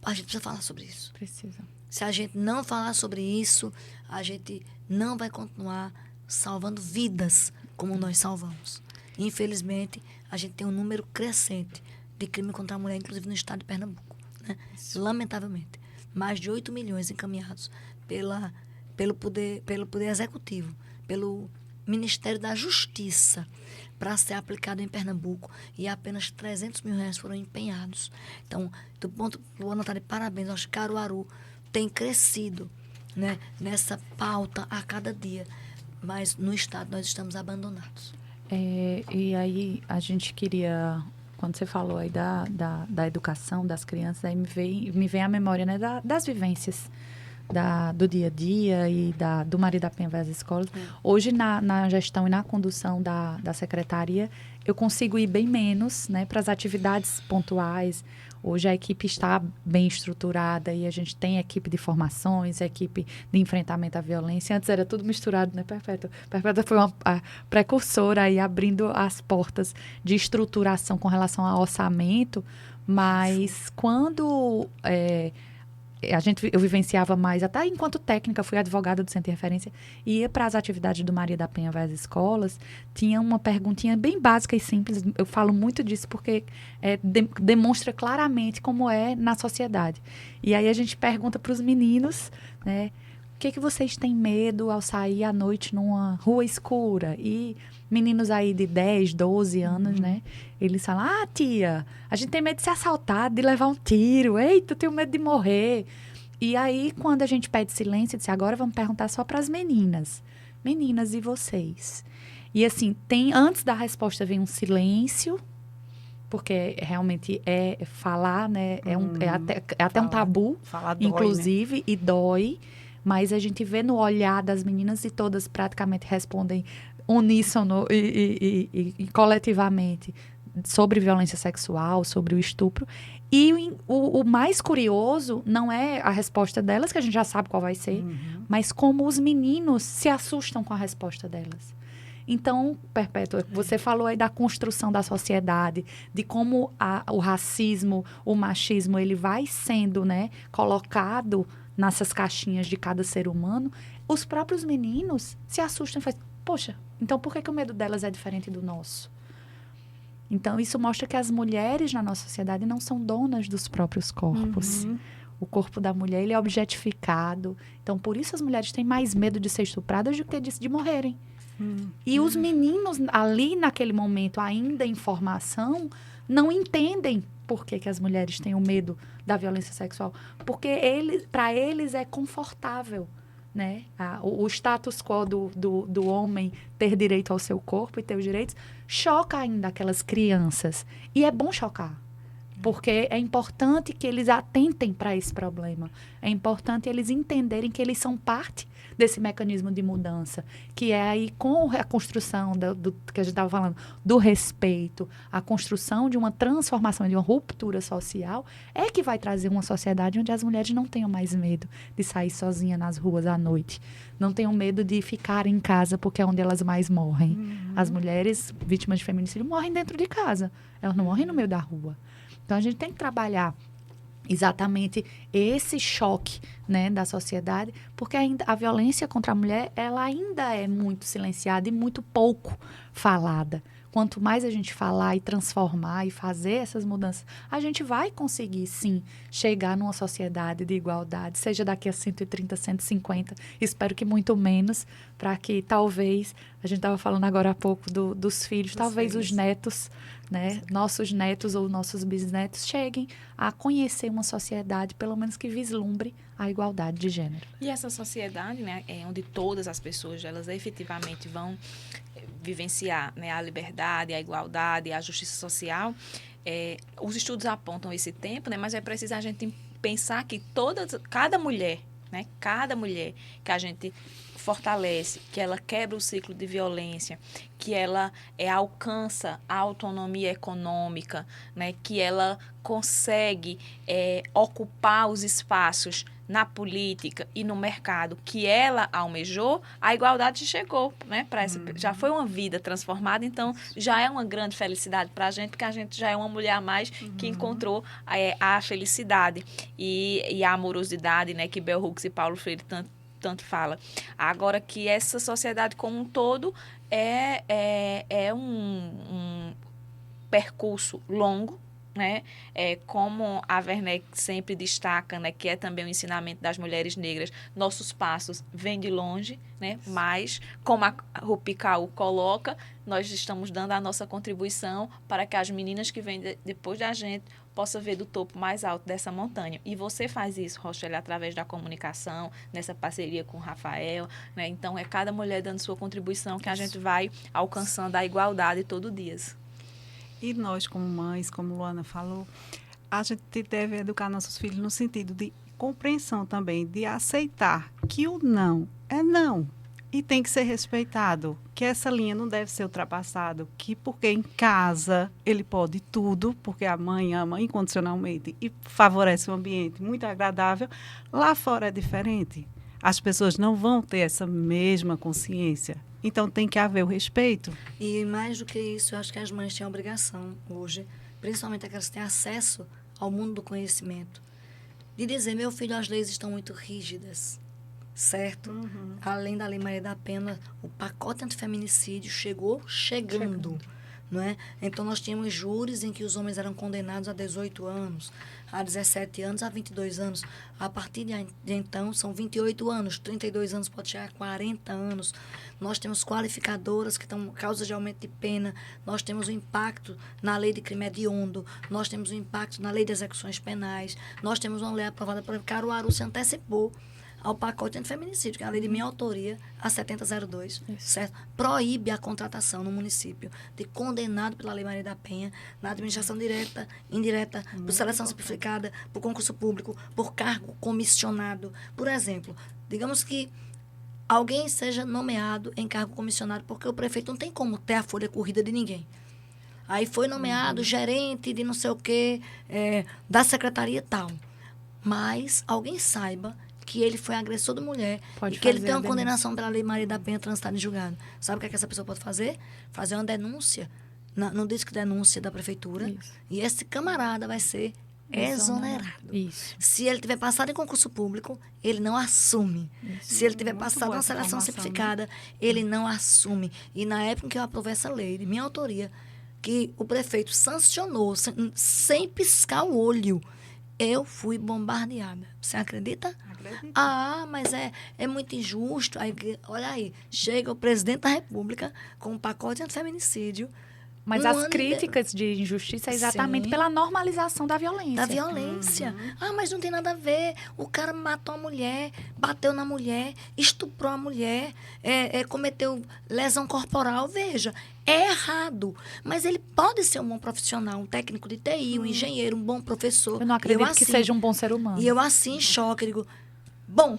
a gente precisa falar sobre isso. Precisa. Se a gente não falar sobre isso, a gente não vai continuar salvando vidas como nós salvamos. Infelizmente, a gente tem um número crescente de crime contra a mulher, inclusive no estado de Pernambuco. Né? Lamentavelmente. Mais de 8 milhões encaminhados pelo poder executivo, pelo Ministério da Justiça, para ser aplicado em Pernambuco, e apenas 300 mil reais foram empenhados. Então, do ponto do ano de parabéns, acho que Caruaru tem crescido, né, nessa pauta a cada dia, mas no estado nós estamos abandonados. E aí a gente queria, quando você falou aí da educação das crianças, aí me vem à memória, né, das vivências, do dia a dia e do Maria da Penha vai às escolas. Hoje, na gestão e na condução da secretaria, eu consigo ir bem menos, né, para as atividades pontuais. Hoje a equipe está bem estruturada e a gente tem equipe de formações, equipe de enfrentamento à violência. Antes era tudo misturado, né, Perpétua? Perpétua foi a precursora aí, abrindo as portas de estruturação com relação ao orçamento, mas quando eu vivenciava mais, até enquanto técnica, fui advogada do Centro de Referência, e ia para as atividades do Maria da Penha vai às escolas, tinha uma perguntinha bem básica e simples. Eu falo muito disso porque demonstra claramente como é na sociedade. E aí a gente pergunta para os meninos, né, o que vocês têm medo ao sair à noite numa rua escura? E meninos aí de 10, 12 anos, né? Eles falam, tia, a gente tem medo de ser assaltado, de levar um tiro. Eita, eu tenho medo de morrer. E aí, quando a gente pede silêncio, eu disse, agora vamos perguntar só para as meninas. Meninas, e vocês? E assim, antes da resposta vem um silêncio, porque realmente falar, né? É até um tabu, falar dói, inclusive, né? E dói. Mas a gente vê no olhar das meninas e todas praticamente respondem uníssono e coletivamente sobre violência sexual, sobre o estupro. E o mais curioso não é a resposta delas, que a gente já sabe qual vai ser, mas como os meninos se assustam com a resposta delas. Então, Perpétua, você falou aí da construção da sociedade, de como o racismo, o machismo, ele vai sendo, né, colocado nessas caixinhas de cada ser humano. Os próprios meninos se assustam e fazem, poxa, então por que o medo delas é diferente do nosso? Então, isso mostra que as mulheres na nossa sociedade não são donas dos próprios corpos. O corpo da mulher, ele é objetificado. Então, por isso as mulheres têm mais medo de ser estupradas do que de morrerem. E os meninos ali naquele momento, ainda em formação, não entendem por que as mulheres têm o medo da violência sexual. Porque para eles é confortável, né? O status quo do homem ter direito ao seu corpo e ter os direitos choca ainda aquelas crianças. E é bom chocar. Porque é importante que eles atentem para esse problema. É importante eles entenderem que eles são parte desse mecanismo de mudança, que é aí com a construção do que a gente estava falando, do respeito, a construção de uma transformação, de uma ruptura social, é que vai trazer uma sociedade onde as mulheres não tenham mais medo de sair sozinha nas ruas à noite, não tenham medo de ficar em casa, porque é onde elas mais morrem. As mulheres vítimas de feminicídio morrem dentro de casa, elas não morrem no meio da rua. Então, a gente tem que trabalhar exatamente esse choque, né, da sociedade, porque ainda a violência contra a mulher, ela ainda é muito silenciada e muito pouco falada. Quanto mais a gente falar e transformar e fazer essas mudanças, a gente vai conseguir, sim, chegar numa sociedade de igualdade, seja daqui a 130, 150, espero que muito menos, para que talvez, a gente estava falando agora há pouco dos filhos, talvez os netos, né, nossos netos ou nossos bisnetos cheguem a conhecer uma sociedade, pelo menos que vislumbre a igualdade de gênero. E essa sociedade, né, onde todas as pessoas, elas efetivamente vão vivenciar, né, a liberdade, a igualdade, a justiça social, os estudos apontam esse tempo, né, mas é preciso a gente pensar que cada mulher, né, cada mulher que a gente fortalece, que ela quebra o ciclo de violência, que ela alcança a autonomia econômica, né, que ela consegue ocupar os espaços na política e no mercado que ela almejou, a igualdade chegou, né? Já foi uma vida transformada, então já é uma grande felicidade para a gente, porque a gente já é uma mulher a mais que encontrou a felicidade e a amorosidade, né? Que Bell Hooks e Paulo Freire tanto fala. Agora que essa sociedade como um todo é um percurso longo, né? Como a Werneck sempre destaca, né, que é também o ensinamento das mulheres negras, nossos passos vêm de longe, né? Mas, como a Rupi Kaur coloca, nós estamos dando a nossa contribuição para que as meninas que vêm depois da gente possam ver do topo mais alto dessa montanha. E você faz isso, Rochelle, através da comunicação, nessa parceria com o Rafael, né? Então, é cada mulher dando sua contribuição que a gente vai alcançando a igualdade todo dia. E nós, como mães, como Luana falou, a gente deve educar nossos filhos no sentido de compreensão também, de aceitar que o não é não e tem que ser respeitado, que essa linha não deve ser ultrapassada, que porque em casa ele pode tudo, porque a mãe ama incondicionalmente e favorece um ambiente muito agradável, lá fora é diferente. As pessoas não vão ter essa mesma consciência. Então tem que haver o respeito. E mais do que isso, eu acho que as mães têm a obrigação hoje, principalmente aquelas que têm acesso ao mundo do conhecimento, de dizer, meu filho, as leis estão muito rígidas, certo? Além da Lei Maria da Penha, o pacote antifeminicídio chegando. Não é? Então, nós tínhamos júris em que os homens eram condenados a 18 anos, a 17 anos, a 22 anos. A partir de então, são 28 anos, 32 anos pode chegar a 40 anos. Nós temos qualificadoras que estão causas de aumento de pena. Nós temos o impacto na lei de crime hediondo. Nós temos o impacto na lei de execuções penais. Nós temos uma lei aprovada por Caruaru, se antecipou ao pacote antifeminicídio, que é a lei de minha autoria, a 7002, certo? Proíbe a contratação no município de condenado pela Lei Maria da Penha na administração direta, indireta, por seleção simplificada, por concurso público, por cargo comissionado. Por exemplo, digamos que alguém seja nomeado em cargo comissionado, porque o prefeito não tem como ter a folha corrida de ninguém. Aí foi nomeado gerente de não sei o quê, da secretaria tal. Mas alguém saiba que ele foi agressor de mulher Pode e que ele fazer tem a uma condenação pela Lei Maria da Penha transitada em julgado. Sabe o que, é que essa pessoa pode fazer? Fazer uma denúncia no disco de denúncia da prefeitura. Isso. E esse camarada vai ser exonerado. Isso. Se ele tiver passado em concurso público, ele não assume. Se ele tiver Muito passado boa na essa seleção informação, simplificada, ele não assume. E na época em que eu aprovei essa lei, de minha autoria, que o prefeito sancionou sem piscar o olho, eu fui bombardeada. Você acredita? Acredito. Ah, mas é muito injusto. Aí, olha aí, chega o presidente da República com um pacote antifeminicídio. Mas Um as ano e críticas de injustiça é exatamente Sim. pela normalização da violência. Da violência. Ah, mas não tem nada a ver. O cara matou a mulher, bateu na mulher, estuprou a mulher, cometeu lesão corporal. Veja, é errado. Mas ele pode ser um bom profissional, um técnico de TI, um engenheiro, um bom professor. Eu não acredito que assim, seja um bom ser humano. E eu assim, em choque, digo, bom,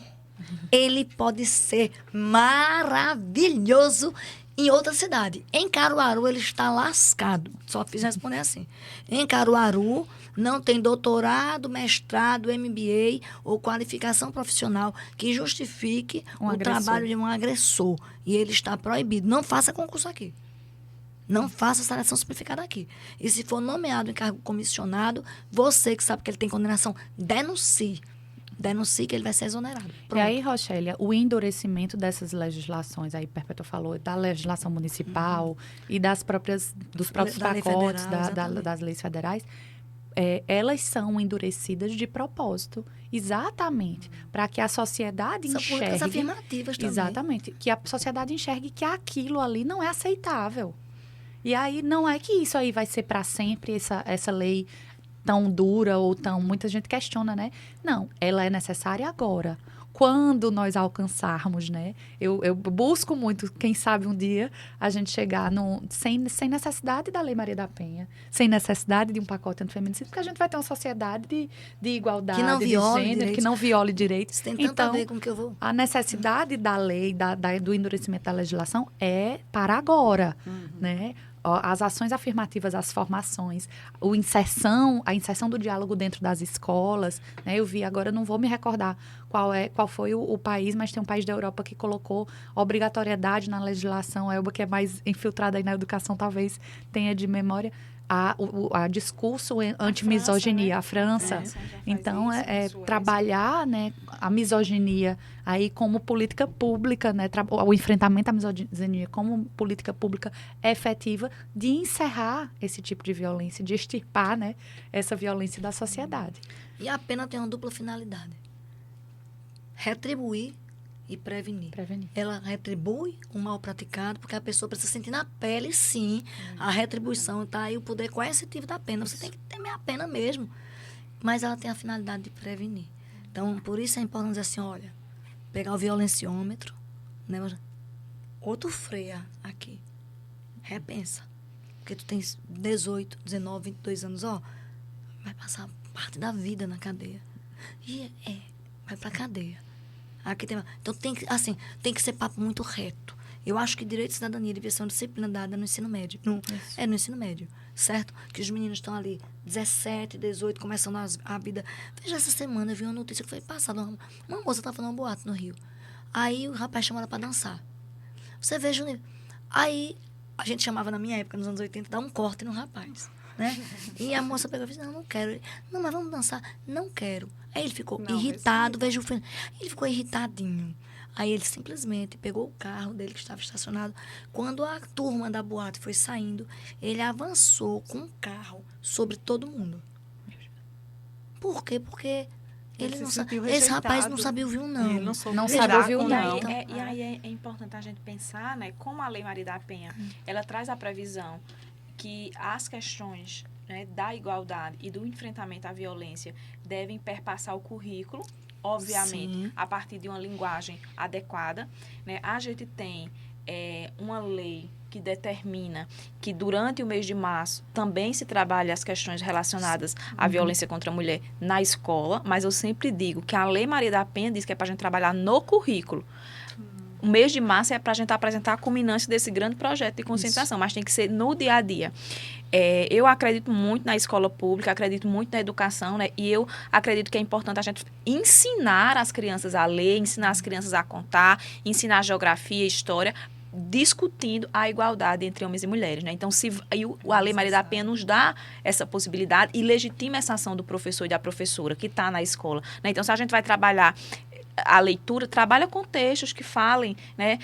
ele pode ser maravilhoso em outra cidade. Em Caruaru, ele está lascado. Só fiz responder assim. Em Caruaru, não tem doutorado, mestrado, MBA ou qualificação profissional que justifique Um o agressor. trabalho de um agressor. E ele está proibido. Não faça concurso aqui. Não faça seleção simplificada aqui. E se for nomeado em cargo comissionado, você que sabe que ele tem condenação, denuncie. Denuncie que ele vai ser exonerado. E Pronto. aí, Rochélia, o endurecimento dessas legislações, aí Perpétua falou, da legislação municipal e dos próprios Da lei pacotes federal, exatamente. das leis federais, elas são endurecidas de propósito, exatamente, para que a sociedade São políticas enxergue... afirmativas também. Exatamente, que a sociedade enxergue que aquilo ali não é aceitável. E aí, não é que isso aí vai ser para sempre, essa lei tão dura ou tão... Muita gente questiona, né? Não, ela é necessária agora. Quando nós alcançarmos, né? Eu busco muito, quem sabe um dia, a gente chegar sem necessidade da Lei Maria da Penha, sem necessidade de um pacote antifeminicídio, porque a gente vai ter uma sociedade de igualdade, Que não de viole gênero, direitos. que não viole direitos. Isso tem tanto a Então, ver com o que eu vou... a necessidade da lei, do endurecimento da legislação é para agora, né? As ações afirmativas, as formações, a inserção do diálogo dentro das escolas, né? Eu vi agora, não vou me recordar qual foi o país, mas tem um país da Europa que colocou obrigatoriedade na legislação. A Elba, que é mais infiltrada aí na educação, talvez tenha de memória a discurso anti-misoginia, a França. Então, trabalhar, né, a misoginia aí como política pública, né, o enfrentamento à misoginia como política pública efetiva de encerrar esse tipo de violência, de extirpar, né, essa violência da sociedade. E a pena tem uma dupla finalidade. Retribuir e prevenir. Ela retribui o mal praticado, porque a pessoa precisa sentir na pele, sim, a retribuição. Está aí o poder coercitivo da pena. Você tem que temer a pena mesmo. Mas ela tem a finalidade de prevenir. Então, por isso é importante dizer assim, olha, pegar o violenciômetro, né? Ou tu freia aqui. Repensa. Porque tu tens 18, 19, 22 anos, vai passar parte da vida na cadeia. E vai pra cadeia. Aqui tem... Então, tem que ser papo muito reto. Eu acho que direito e cidadania devia ser uma disciplina dada no ensino médio. No ensino médio, certo? Que os meninos estão ali, 17, 18, começando a vida. Veja, essa semana eu vi uma notícia que foi passada. Uma moça estava fazendo um boato no Rio. Aí o rapaz chamou ela para dançar. Você veja o nível. Aí a gente chamava, na minha época, nos anos 80, dar um corte no rapaz. Né? E a moça pegou e disse, não quero. Não, mas vamos dançar. Não quero. Aí ele ficou irritado, veja o filme. Ele ficou irritadinho. Aí ele simplesmente pegou o carro dele que estava estacionado. Quando a turma da boate foi saindo, ele avançou com o carro sobre todo mundo. Por quê? Porque ele não esse rapaz não sabia ouvir um não. Ele não sabe ouvir um não. não. E aí é importante a gente pensar, né, como a Lei Maria da Penha, ela traz a previsão que as questões, né, da igualdade e do enfrentamento à violência devem perpassar o currículo, obviamente, Sim. a partir de uma linguagem adequada. Né? A gente tem uma lei que determina que durante o mês de março também se trabalha as questões relacionadas à violência contra a mulher na escola, mas eu sempre digo que a Lei Maria da Penha diz que é para a gente trabalhar no currículo. O mês de março é para a gente apresentar a culminância desse grande projeto de conscientização, mas tem que ser no dia a dia. Eu acredito muito na escola pública, acredito muito na educação, né? E eu acredito que é importante a gente ensinar as crianças a ler, ensinar as crianças a contar, ensinar geografia, história, discutindo a igualdade entre homens e mulheres, né? Então, a Lei Maria da Penha nos dá essa possibilidade e legitima essa ação do professor e da professora que está na escola, né? Então, se a gente vai trabalhar a leitura, trabalha com textos que falem, né?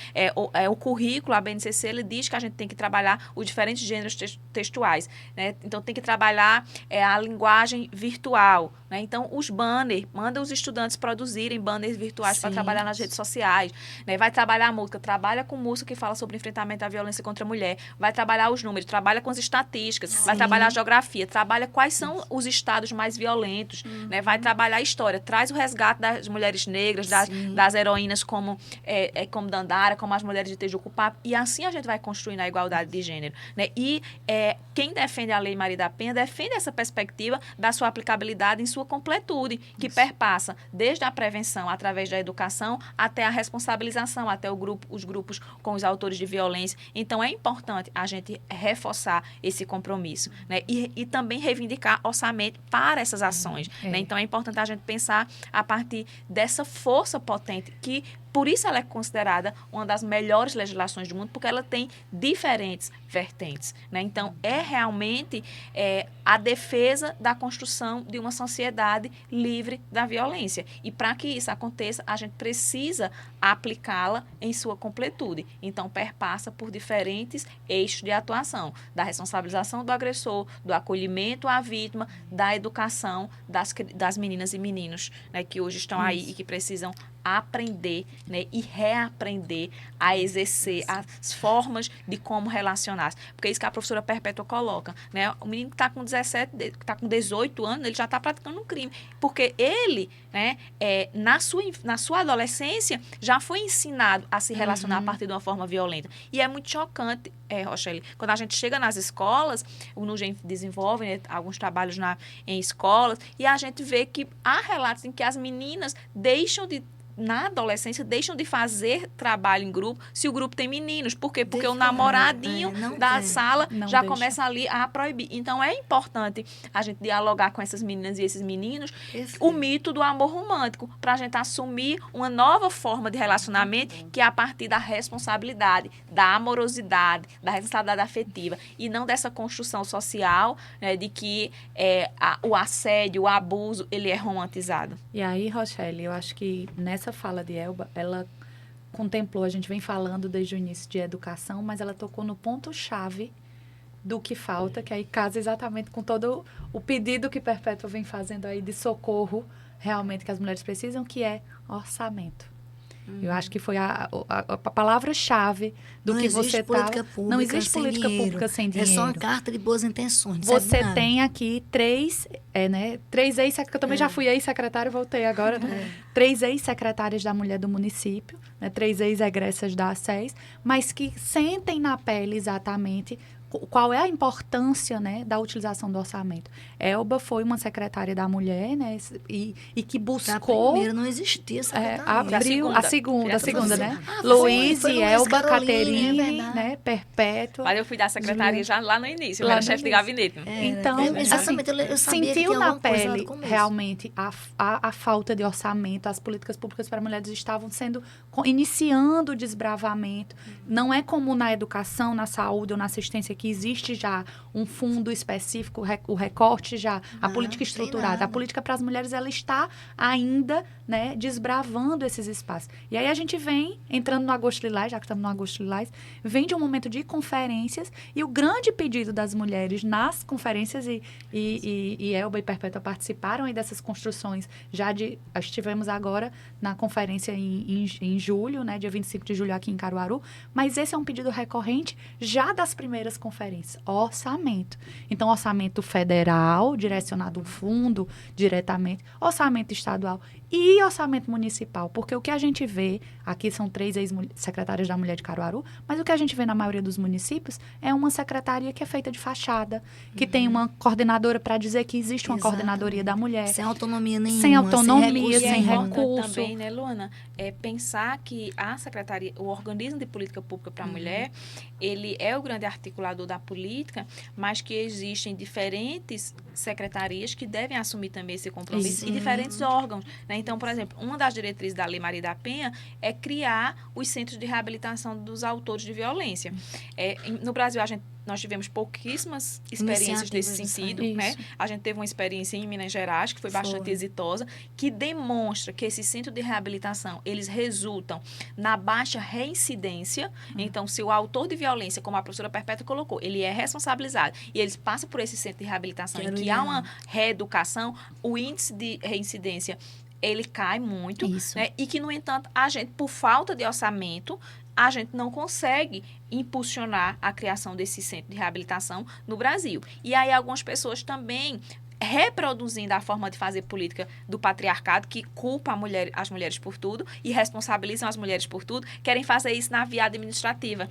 O currículo, a BNCC, ele diz que a gente tem que trabalhar os diferentes gêneros textuais, né? Então, tem que trabalhar a linguagem virtual, né? Então, os banners, manda os estudantes produzirem banners virtuais para trabalhar nas redes sociais, né? Vai trabalhar a música, trabalha com música que fala sobre enfrentamento à violência contra a mulher, vai trabalhar os números, trabalha com as estatísticas, vai trabalhar a geografia, trabalha quais são os estados mais violentos, né? Vai trabalhar a história, traz o resgate das mulheres negras, das heroínas como Dandara, como as mulheres de Tejucupá, e assim a gente vai construindo a igualdade de gênero, né? E quem defende a Lei Maria da Penha defende essa perspectiva da sua aplicabilidade em sua completude, que perpassa desde a prevenção, através da educação, até a responsabilização, até os grupos com os autores de violência. Então, é importante a gente reforçar esse compromisso, né? E também reivindicar orçamento para essas ações, né? Então, é importante a gente pensar a partir dessa força potente que, por isso, ela é considerada uma das melhores legislações do mundo, porque ela tem diferentes vertentes, né? Então, é realmente a defesa da construção de uma sociedade livre da violência. E, para que isso aconteça, a gente precisa aplicá-la em sua completude. Então, perpassa por diferentes eixos de atuação, da responsabilização do agressor, do acolhimento à vítima, da educação das meninas e meninos, né, que hoje estão aí e que precisam aprender, né, e reaprender a exercer as formas de como relacionar-se. Porque é isso que a professora Perpétua coloca, né? O menino que está com 17, que está com 18 anos, ele já está praticando um crime. Porque ele, né, na sua adolescência, já foi ensinado a se relacionar a partir de uma forma violenta. E é muito chocante, Rochelle, quando a gente chega nas escolas, o NUGEN desenvolve, né, alguns trabalhos em escolas, e a gente vê que há relatos em que as meninas na adolescência, deixam de fazer trabalho em grupo se o grupo tem meninos. Por quê? Porque o namoradinho da sala já começa ali a proibir. Então, é importante a gente dialogar com essas meninas e esses meninos o mito do amor romântico, para a gente assumir uma nova forma de relacionamento, que é a partir da responsabilidade, da amorosidade, da responsabilidade afetiva, e não dessa construção social, né, de que o assédio, o abuso, ele é romantizado. E aí, Rochelle, eu acho que nessa fala de Elba, ela contemplou, a gente vem falando desde o início de educação, mas ela tocou no ponto-chave do que falta, que aí casa exatamente com todo o pedido que Perpétua vem fazendo aí de socorro realmente que as mulheres precisam, que é orçamento. Eu acho que foi a palavra-chave do que você estava... Não existe política pública sem dinheiro. É só uma carta de boas intenções. Você tem aqui três ex-secretárias, eu também já fui ex-secretária, voltei agora, né? 3 ex-secretárias da mulher do município, né? 3 ex-egressas da ACES, mas que sentem na pele exatamente qual é a importância, né, da utilização do orçamento. Elba foi uma secretária da mulher, né, e que buscou... Primeiro não existia secretaria. Abriu a segunda, Você- né? Ah, Luiz foi e Luiz Elba, Caroline, é Caterine, verdade. né, Perpétua. Mas eu fui da secretaria já lá no início, eu Lá era no chefe de início. gabinete. Então, exatamente, eu sabia que sentiu tinha na alguma coisa lá pele do começo. realmente a falta de orçamento, as políticas públicas para mulheres estavam iniciando o desbravamento. Não é como na educação, na saúde ou na assistência que existe já um fundo específico, o recorte já, a Não, política tem estruturada. A nada. política para as mulheres, ela está ainda, né, desbravando esses espaços. E aí a gente vem, entrando no Agosto Lilás, já que estamos no Agosto Lilás, vem de um momento de conferências e o grande pedido das mulheres nas conferências, e Elba e Perpétua participaram aí dessas construções, estivemos agora na conferência em julho, né, dia 25 de julho aqui em Caruaru, mas esse é um pedido recorrente já das primeiras conferências, orçamento. Então, orçamento federal, direcionado ao fundo diretamente, orçamento estadual e orçamento municipal, porque o que a gente vê, aqui são 3 ex-secretárias da Mulher de Caruaru, mas o que a gente vê na maioria dos municípios é uma secretaria que é feita de fachada, que tem uma coordenadora para dizer que existe uma Exatamente. coordenadoria da mulher. Sem autonomia nenhuma. Sem autonomia, E é sem importante recurso. também, né, Luana, pensar que a secretaria, o organismo de política pública para a mulher, ele é o grande articulador da política, mas que existem diferentes secretarias que devem assumir também esse compromisso Sim. e diferentes órgãos, né? Então, por exemplo, uma das diretrizes da Lei Maria da Penha é criar os centros de reabilitação dos autores de violência. No Brasil, nós tivemos pouquíssimas experiências nesse Iniciativas sentido, disso. né? A gente teve uma experiência em Minas Gerais, que foi bastante exitosa, que demonstra que esse centro de reabilitação, eles resultam na baixa reincidência. Então, se o autor de violência, como a professora Perpétua colocou, ele é responsabilizado e eles passam por esse centro de reabilitação em que há uma reeducação, o índice de reincidência ele cai muito, Isso. né? E que, no entanto, a gente, por falta de orçamento, a gente não consegue impulsionar a criação desse centro de reabilitação no Brasil. E aí algumas pessoas também reproduzindo a forma de fazer política do patriarcado, que culpa as mulheres por tudo e responsabilizam as mulheres por tudo, querem fazer isso na via administrativa.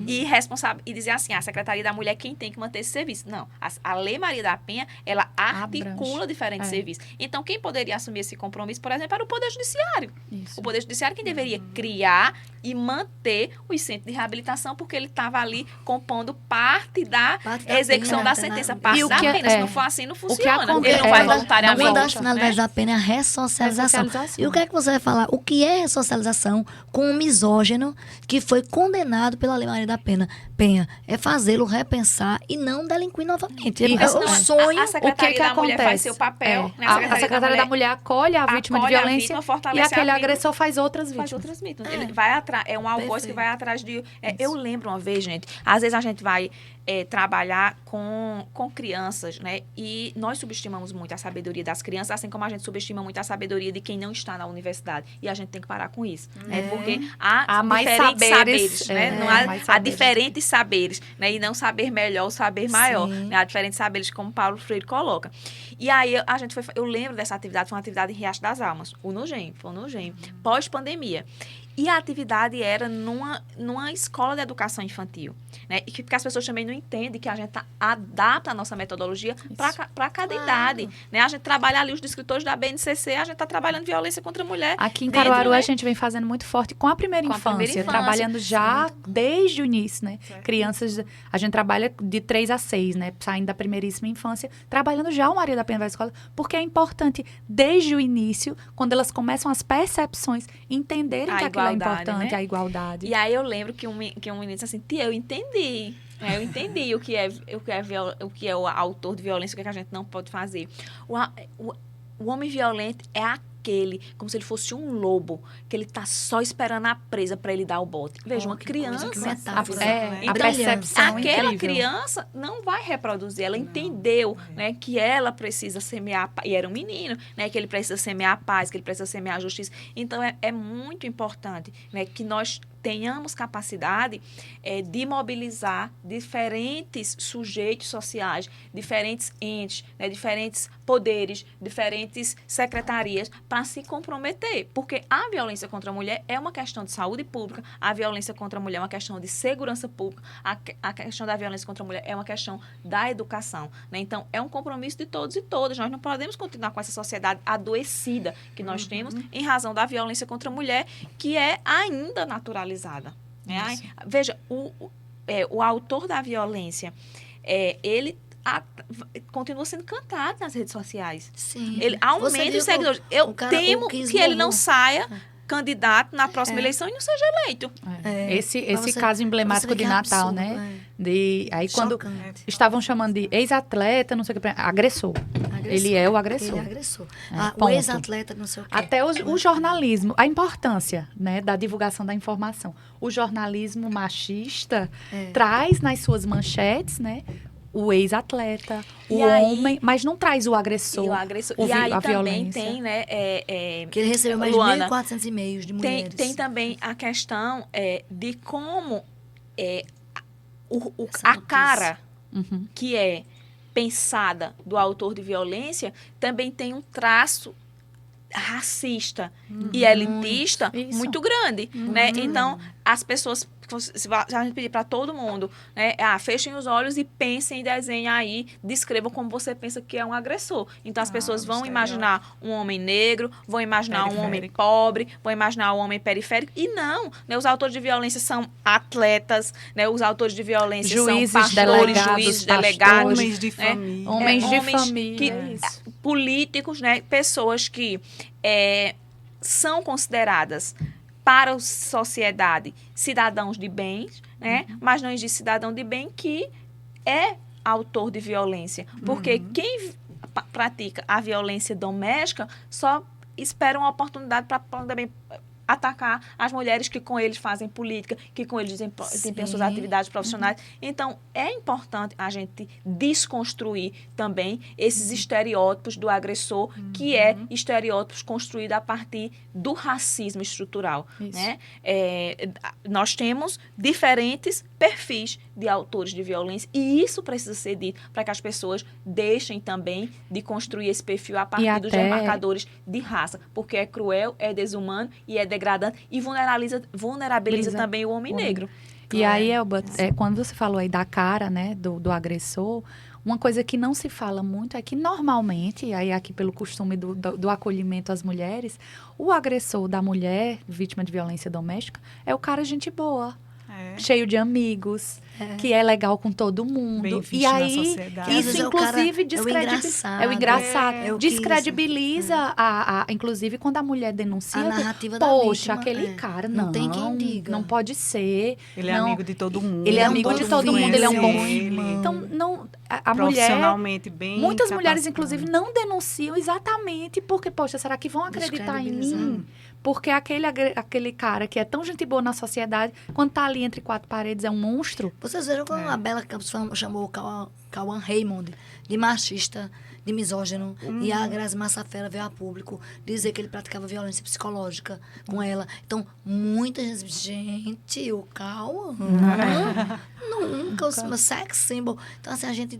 E dizer assim, a Secretaria da Mulher é quem tem que manter esse serviço. Não, a Lei Maria da Penha, ela articula diferentes serviços. Então, quem poderia assumir esse compromisso, por exemplo, era o Poder Judiciário. Isso. O Poder Judiciário quem deveria criar e manter os centros de reabilitação, porque ele estava ali compondo parte da execução pena, da sentença, né? parte E o da que pena. Se não for assim, não funciona. acontece- Ele não vai é, voluntariamente. Uma das finalidades da pena é a ressocialização. E o que é que você vai falar? O que é ressocialização com um misógino que foi condenado pela Lei Maria da Penha? É fazê-lo repensar e não delinquir novamente. E É não, o sonho. A Secretaria da Mulher faz seu papel. Né? A Secretaria da Mulher acolhe a vítima de acolhe a violência vítima, e fortalece aquele a vítima, agressor faz outras faz vítimas. outras vítimas. Ele vai atrás, é um algoz que Perfeito. vai atrás de... eu lembro uma vez, gente, às vezes a gente vai trabalhar com crianças, né? E nós subestimamos muito a sabedoria das crianças, assim como a gente subestima muito a sabedoria de quem não está na universidade. E a gente tem que parar com isso. Né? Porque há mais diferentes saberes, né? Não mais há saberes. diferentes saberes, né? E não saber melhor ou saber maior. Sim. Né? Há diferentes saberes, como Paulo Freire coloca. E aí eu lembro dessa atividade, foi uma atividade em Riacho das Almas, foi no GEM, pós-pandemia. E a atividade era numa escola de educação infantil, né? E porque as pessoas também não entendem que a gente adapta a nossa metodologia para cada idade, né? A gente trabalha ali os descritores da BNCC, a gente está trabalhando violência contra a mulher. Aqui em dentro, Caruaru né? a gente vem fazendo muito forte com a primeira Com a infância, primeira infância. trabalhando já desde o início, né? Crianças, a gente trabalha de 3 a 6, né? Saindo da primeiríssima infância, trabalhando já o Maria da Penha vai à escola, porque é importante desde o início, quando elas começam as percepções, entenderem A que aquilo é igualdade, importante, né? a igualdade. E aí eu lembro que um menino disse assim, tia, eu entendi. Eu entendi o que é o autor de violência, o que, é que a gente não pode fazer. O homem violento é aquele, como se ele fosse um lobo, que ele tá só esperando a presa para ele dar o bote. Veja, uma Que criança... coisa, que metáfora. A percepção Aquela incrível. criança não vai reproduzir, ela entendeu, né, que ela precisa semear, e era um menino, né, que ele precisa semear a paz, que ele precisa semear a justiça. Então, é muito importante, né, que nós tenhamos capacidade de mobilizar diferentes sujeitos sociais, diferentes entes, né, diferentes poderes, diferentes secretarias para se comprometer. Porque a violência contra a mulher é uma questão de saúde pública, a violência contra a mulher é uma questão de segurança pública, a questão da violência contra a mulher é uma questão da educação. Né? Então, é um compromisso de todos e todas. Nós não podemos continuar com essa sociedade adoecida que nós temos em razão da violência contra a mulher, que é ainda naturalizada. Né? Veja, o autor da violência, ele continua sendo cantado nas redes sociais. Sim. Ele aumenta os seguidores. Eu temo que ele não saia candidato na próxima eleição e não seja eleito. Esse caso emblemático de Natal, absurdo, né? Aí quando Chocante. estavam chamando de ex-atleta, não sei o que, agressor. Ele é o agressor. Ele é agressor. O ponto. ex-atleta, não sei o quê. Até o jornalismo, a importância, né, da divulgação da informação. O jornalismo machista traz nas suas manchetes, né, o ex-atleta, o homem, mas não traz o agressor. E aí a também violência. tem, né? Que ele recebeu mais de 1.400 e-mails de mulheres. Tem também a questão de como a cara que é pensada do autor de violência também tem um traço racista e elitista muito grande, né? Então, as pessoas, se a gente pedir para todo mundo, né, fechem os olhos e pensem, desenhem aí, descrevam como você pensa que é um agressor. Então, as pessoas vão imaginar um homem negro, vão imaginar um homem pobre, vão imaginar um homem periférico. E não, né, os autores de violência são atletas, né, os autores de violência juízes, são pastores, juízes, delegados, homens de família. Homens de família. Políticos, né, pessoas que são consideradas para a sociedade cidadãos de bem, né? Mas não existe cidadão de bem que é autor de violência. Porque quem pratica a violência doméstica só espera uma oportunidade para também atacar as mulheres que com eles fazem política, que com eles desempenham suas atividades profissionais. Então, é importante a gente desconstruir também esses estereótipos do agressor, que é estereótipos construídos a partir do racismo estrutural. Né? Nós temos diferentes perfis de autores de violência e isso precisa ser dito para que as pessoas deixem também de construir esse perfil a partir dos demarcadores de raça, porque é cruel, é desumano e é degradante e vulnerabiliza também o homem negro. E aí, Elba, quando você falou aí da cara, né, do agressor, uma coisa que não se fala muito é que normalmente, aí aqui pelo costume do acolhimento às mulheres, o agressor da mulher, vítima de violência doméstica, é o cara gente boa. Cheio de amigos, que é legal com todo mundo. Bem visto e aí, na sociedade. isso inclusive descredibiliza inclusive quando a mulher denuncia, a narrativa poxa, da vítima, aquele cara, não tem quem diga. Não pode ser. Ele é amigo de todo mundo. Ele é amigo de todo mundo, ele é um bom irmão. Então, não, a mulher... Profissionalmente bem Muitas mulheres, capacitada. inclusive, não denunciam exatamente porque, poxa, será que vão acreditar em mim? Porque aquele cara que é tão gente boa na sociedade, quando tá ali entre quatro paredes, é um monstro. Vocês viram quando a Bela Campos chamou o Cauã Raymond de machista, de misógino, e a Grazi Massafera veio a público dizer que ele praticava violência psicológica com ela. Então, muita gente, o Cauã, nunca, o sex symbol. Então, assim, a gente...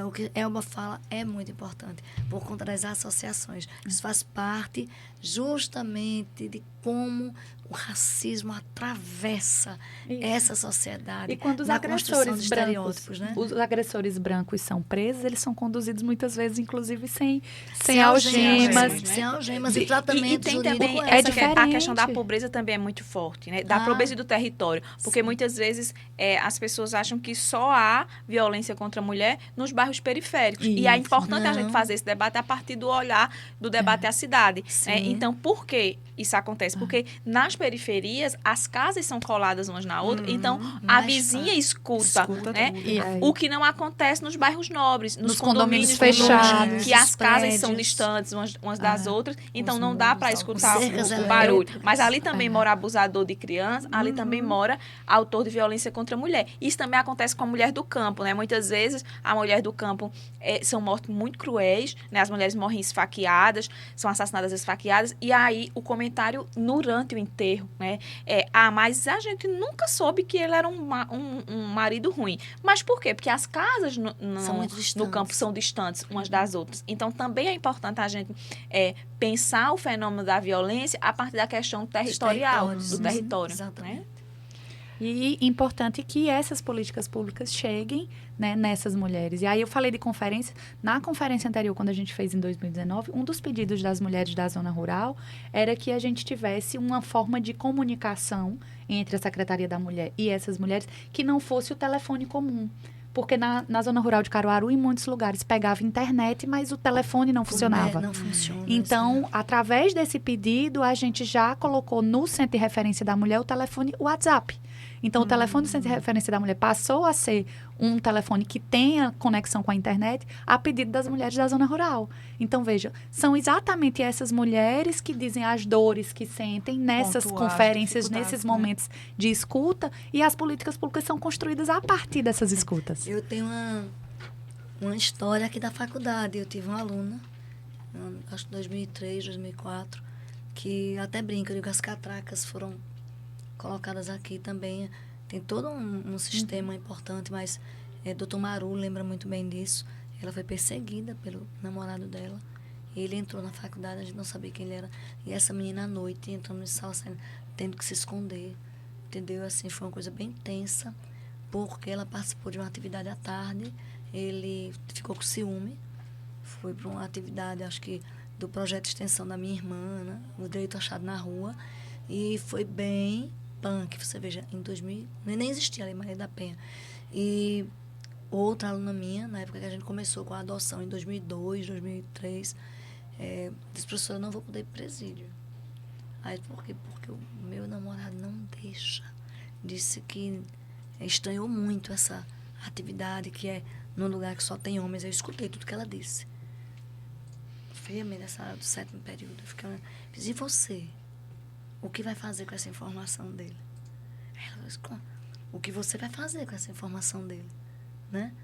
o que Elba fala é muito importante, por conta das associações. Isso faz parte justamente de como o racismo atravessa essa sociedade. E quando os na construção de agressores estereótipos, né? os agressores brancos são presos, eles são conduzidos muitas vezes, inclusive, sem Sem algemas. Sem algemas e tratamento E tem jurídico também é a diferente. questão da pobreza também é muito forte, né? Da pobreza e do território. Porque muitas vezes as pessoas acham que só há violência contra a mulher nos bairros periféricos. E é importante a gente fazer esse debate a partir do olhar do debate à cidade. Então, por que isso acontece? Porque nas periferias, as casas são coladas umas na outra, então a vizinha escuta né? O que não acontece nos bairros nobres, nos condomínios fechados, que as casas prédios. são distantes umas das outras, então não dá para escutar cercas o barulho. elétricas. Mas ali também mora abusador de criança, ali também mora autor de violência contra a mulher. Isso também acontece com a mulher do campo, né? Muitas vezes a mulher do campo são mortes muito cruéis, né? As mulheres morrem esfaqueadas, são assassinadas esfaqueadas, e aí o comentário comentário durante o enterro, né? Mas a gente nunca soube que ele era um marido ruim. Mas por quê? Porque as casas São muito no distantes. campo são distantes umas das outras. Então, também é importante a gente pensar o fenômeno da violência a partir da questão territorial, territórios, do né? território. Exatamente. Né? E importante que essas políticas públicas cheguem, né, nessas mulheres. E aí eu falei de conferência. Na conferência anterior, quando a gente fez em 2019, um dos pedidos das mulheres da zona rural era que a gente tivesse uma forma de comunicação entre a Secretaria da Mulher e essas mulheres que não fosse o telefone comum. Porque na zona rural de Caruaru, em muitos lugares, pegava internet, mas o telefone não funcionava. Não funciona. Então, através desse pedido, a gente já colocou no Centro de Referência da Mulher o telefone WhatsApp. Então, o telefone do Centro de Referência da Mulher passou a ser um telefone que tenha conexão com a internet a pedido das mulheres da zona rural. Então, veja, são exatamente essas mulheres que dizem as dores que sentem nessas Pontuar as conferências, dificuldades, nesses né? momentos de escuta, e as políticas públicas são construídas a partir dessas escutas. Eu tenho uma história aqui da faculdade. Eu tive uma aluna, acho que 2003, 2004, que até brinca, eu digo que as catracas foram colocadas aqui também. Tem todo um sistema importante, mas Dr. Maru lembra muito bem disso. Ela foi perseguida pelo namorado dela. Ele entrou na faculdade, a gente não sabia quem ele era. E essa menina à noite entrando em sala, tendo que se esconder. Entendeu? Assim, foi uma coisa bem tensa, porque ela participou de uma atividade à tarde. Ele ficou com ciúme. Foi para uma atividade, acho que do projeto de extensão da minha irmã, né? O Direito Achado na Rua. E foi bem punk, você veja, em 2000, nem existia a Lei Maria da Penha. E outra aluna minha, na época que a gente começou com a adoção, em 2002, 2003, disse, professora, eu não vou poder ir para presídio. Aí, por quê? Porque o meu namorado não deixa. Disse que estranhou muito essa atividade, que é num lugar que só tem homens. Eu escutei tudo que ela disse. Friamente, nessa hora do 7º período. E você? O que vai fazer com essa informação dele? Ela disse, o que você vai fazer com essa informação dele? Né?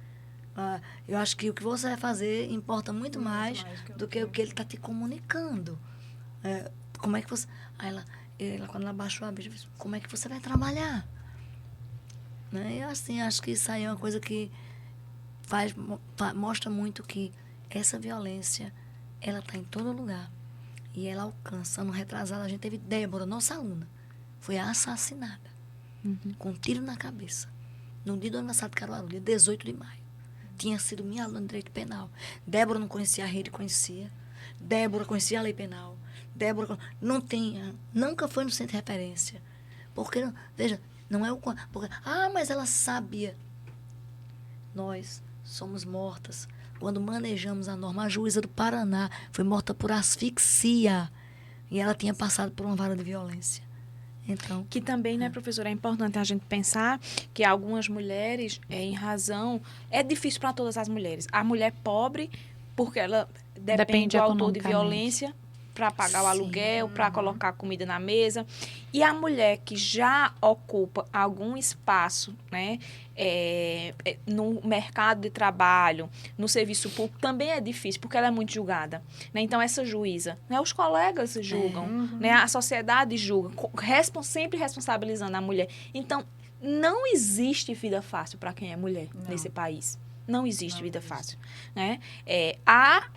Eu acho que o que você vai fazer importa muito mais do que o que ele está te comunicando. Como é que você... Aí ela, quando ela baixou a bicha, disse, como é que você vai trabalhar? Né? E assim, acho que isso aí é uma coisa que mostra muito que essa violência, ela está em todo lugar. E ela alcança. Ano retrasado, a gente teve Débora, nossa aluna. Foi assassinada. Com um tiro na cabeça. No dia do aniversário de Caruaru, dia 18 de maio. Tinha sido minha aluna de Direito Penal. Débora não conhecia a rede, conhecia. Débora conhecia a lei penal. Débora não tinha, nunca foi no centro de referência. Porque, veja, não é o... Porque, mas ela sabia. Nós somos mortas. Quando manejamos a norma, a juíza do Paraná foi morta por asfixia. E ela tinha passado por uma vara de violência. Então, que também, né, professora, é importante a gente pensar que algumas mulheres, em razão... É difícil para todas as mulheres. A mulher pobre, porque ela depende do autor de violência para pagar o aluguel, para colocar comida na mesa. E a mulher que já ocupa algum espaço, né, no mercado de trabalho, no serviço público, também é difícil, porque ela é muito julgada. Né? Então, essa juíza, né, os colegas julgam, né, a sociedade julga, sempre responsabilizando a mulher. Então, não existe vida fácil para quem é mulher nesse país. Não existe vida fácil. Né? Há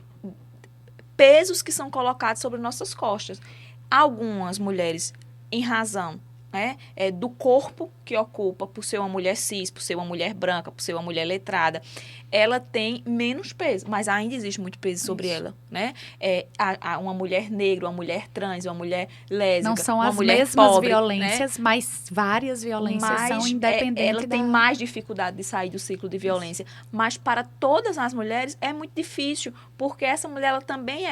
pesos que são colocados sobre nossas costas. Algumas mulheres, em razão, né, do corpo que ocupa, por ser uma mulher cis, por ser uma mulher branca, por ser uma mulher letrada, ela tem menos peso, mas ainda existe muito peso sobre ela. Né? Uma mulher negra, uma mulher trans, uma mulher lésbica, não são uma as mulher mesmas pobre, violências, né? mas várias violências são independentes. Ela tem mais dificuldade de sair do ciclo de violência. Mas para todas as mulheres é muito difícil, porque essa mulher ela também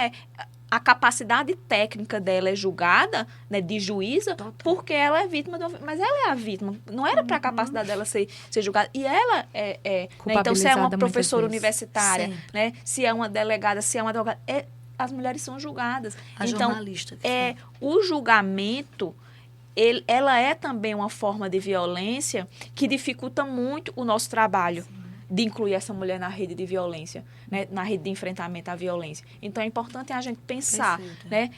a capacidade técnica dela é julgada, né, de juíza, porque ela é vítima, mas ela é a vítima. Não era para a capacidade dela ser julgada. E ela né, então, se é uma professora universitária, né, se é uma delegada, se é uma advogada, as mulheres são julgadas. Então, o julgamento, ela é também uma forma de violência que dificulta muito o nosso trabalho. De incluir essa mulher na rede de violência, né? Na rede de enfrentamento à violência. Então, é importante a gente pensar, né?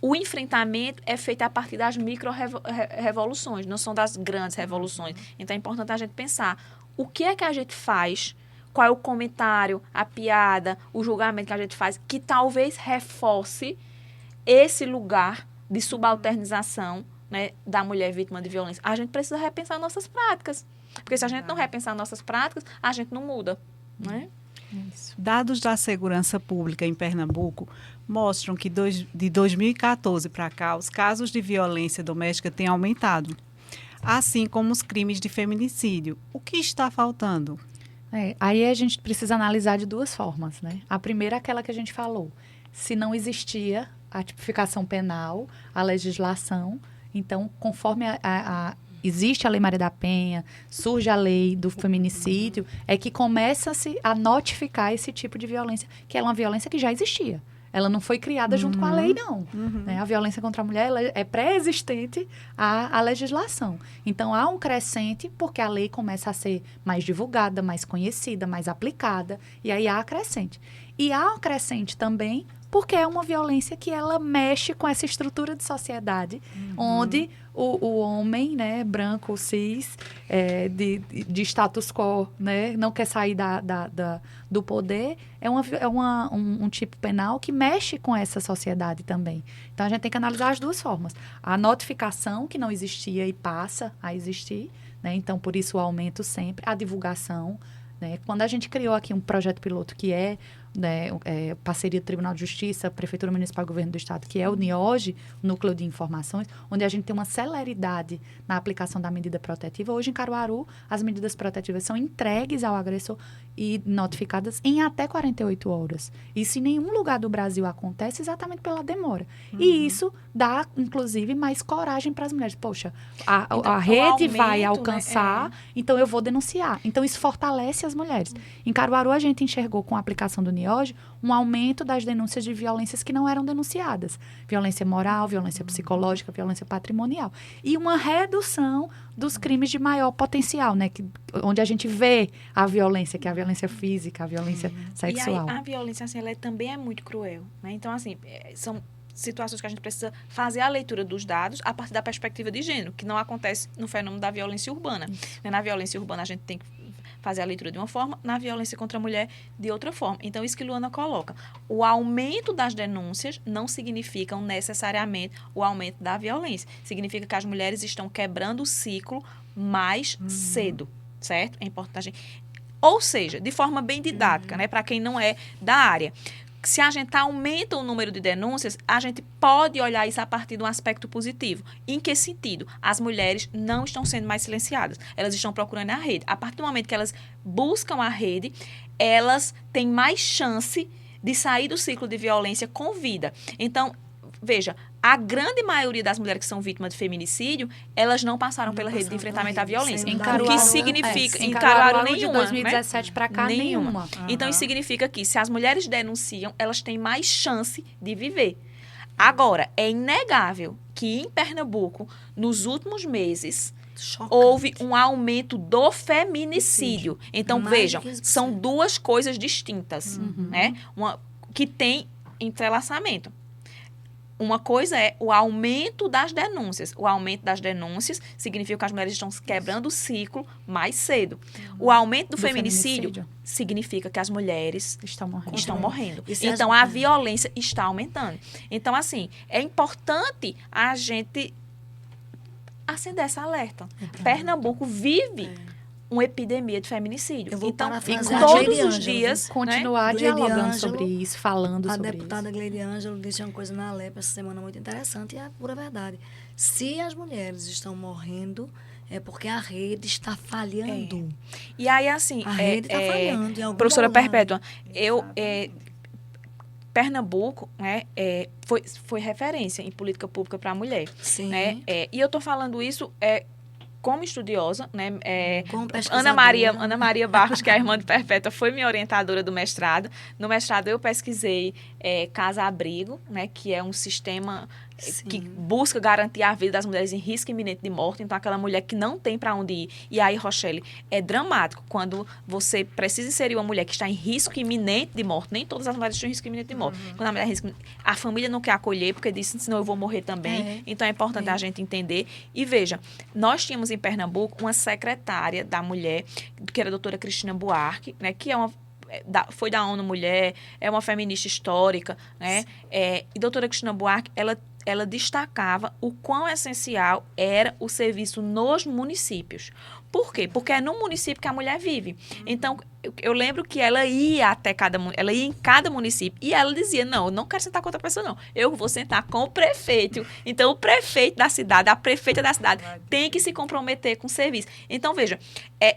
o enfrentamento é feito a partir das micro-revoluções, não são das grandes revoluções. Então, é importante a gente pensar o que é que a gente faz, qual é o comentário, a piada, o julgamento que a gente faz, que talvez reforce esse lugar de subalternização, né, da mulher vítima de violência. A gente precisa repensar nossas práticas. Porque se a gente não repensar nossas práticas, a gente não muda. Né? Isso. Dados da segurança pública em Pernambuco mostram que de 2014 para cá, os casos de violência doméstica têm aumentado, assim como os crimes de feminicídio. O que está faltando? Aí a gente precisa analisar de duas formas, né? A primeira é aquela que a gente falou. Se não existia a tipificação penal, a legislação, então, conforme existe a Lei Maria da Penha, surge a lei do feminicídio, é que começa-se a notificar esse tipo de violência, que é uma violência que já existia. Ela não foi criada junto com a lei, não. Né? A violência contra a mulher ela é pré-existente à legislação. Então, há um crescente porque a lei começa a ser mais divulgada, mais conhecida, mais aplicada, e aí há a crescente. E há um crescente também porque é uma violência que ela mexe com essa estrutura de sociedade, onde o homem, né, branco, cis, de status quo, né, não quer sair do poder, é um tipo penal que mexe com essa sociedade também. Então, a gente tem que analisar as duas formas. A notificação, que não existia e passa a existir, né, então, por isso o aumento sempre. A divulgação, né, quando a gente criou aqui um projeto piloto que né, parceria do Tribunal de Justiça, Prefeitura Municipal e Governo do Estado, que é o NIOGE, Núcleo de Informações, onde a gente tem uma celeridade na aplicação da medida protetiva. Hoje, em Caruaru, as medidas protetivas são entregues ao agressor e notificadas em até 48 horas. Isso em nenhum lugar do Brasil acontece exatamente pela demora. E isso dá, inclusive, mais coragem para as mulheres. Poxa, a rede vai alcançar, né? Então eu vou denunciar. Então, isso fortalece as mulheres. Em Caruaru, a gente enxergou com a aplicação do NIOGE um aumento das denúncias de violências que não eram denunciadas. Violência moral, violência psicológica, violência patrimonial. E uma redução dos crimes de maior potencial, né? Onde a gente vê a violência, que é a violência física, a violência sexual. E aí, a violência, assim, ela também é muito cruel, né? Então, assim, são situações que a gente precisa fazer a leitura dos dados a partir da perspectiva de gênero, que não acontece no fenômeno da violência urbana. Na violência urbana, a gente tem que fazer a leitura de uma forma, na violência contra a mulher, de outra forma. Então, isso que Luana coloca. O aumento das denúncias não significa necessariamente o aumento da violência. Significa que as mulheres estão quebrando o ciclo mais cedo, certo? É importante. Ou seja, de forma bem didática, né? Para quem não é da área. Se a gente aumenta o número de denúncias, a gente pode olhar isso a partir de um aspecto positivo. Em que sentido? As mulheres não estão sendo mais silenciadas. Elas estão procurando a rede. A partir do momento que elas buscam a rede, elas têm mais chance de sair do ciclo de violência com vida. Então, veja, a grande maioria das mulheres que são vítimas de feminicídio, elas não passaram pela rede de enfrentamento à violência. O que significa... Em Caruaru, nenhuma. De 2017 para cá, nenhuma. Então, isso significa que, se as mulheres denunciam, elas têm mais chance de viver. Agora, é inegável que em Pernambuco, nos últimos meses, houve um aumento do feminicídio. Então, vejam, são duas coisas distintas, né? Que tem entrelaçamento. Uma coisa é o aumento das denúncias. O aumento das denúncias significa que as mulheres estão quebrando o ciclo mais cedo. O aumento do feminicídio significa que as mulheres estão morrendo. Então, a violência está aumentando. Então, assim, é importante a gente acender essa alerta. Pernambuco vive uma epidemia de feminicídio. Então, todos os dias... Continuar dialogando sobre isso, falando sobre isso. A deputada Gleide Ângelo disse uma coisa na Alep essa semana muito interessante, e é a pura verdade. Se as mulheres estão morrendo, é porque a rede está falhando. E aí, assim... A rede está falhando. Em algum professora lugar. Perpétua, Pernambuco, né, foi referência em política pública para a mulher. Sim. Né? E eu estou falando isso... como estudiosa, né? Como Ana Maria Barros, que é a irmã de Perpétua, foi minha orientadora do mestrado. No mestrado eu pesquisei casa-abrigo, né? Que é um sistema que busca garantir a vida das mulheres em risco iminente de morte, então aquela mulher que não tem para onde ir. E aí, Rochelle, é dramático quando você precisa inserir uma mulher que está em risco iminente de morte. Nem todas as mulheres estão em risco iminente de morte. Quando a mulher a família não quer acolher porque disse, senão eu vou morrer também. Então é importante a gente entender. E veja, nós tínhamos em Pernambuco uma secretária da mulher, que era a doutora Cristina Buarque, né, que foi da ONU Mulher, é uma feminista histórica, né? E doutora Cristina Buarque, ela destacava o quão essencial era o serviço nos municípios. Por quê? Porque é no município que a mulher vive. Então, eu lembro que ela ia ela ia em cada município e ela dizia, não, eu não quero sentar com outra pessoa, não. Eu vou sentar com o prefeito. Então, o prefeito da cidade, a prefeita da cidade, tem que se comprometer com o serviço. Então, veja,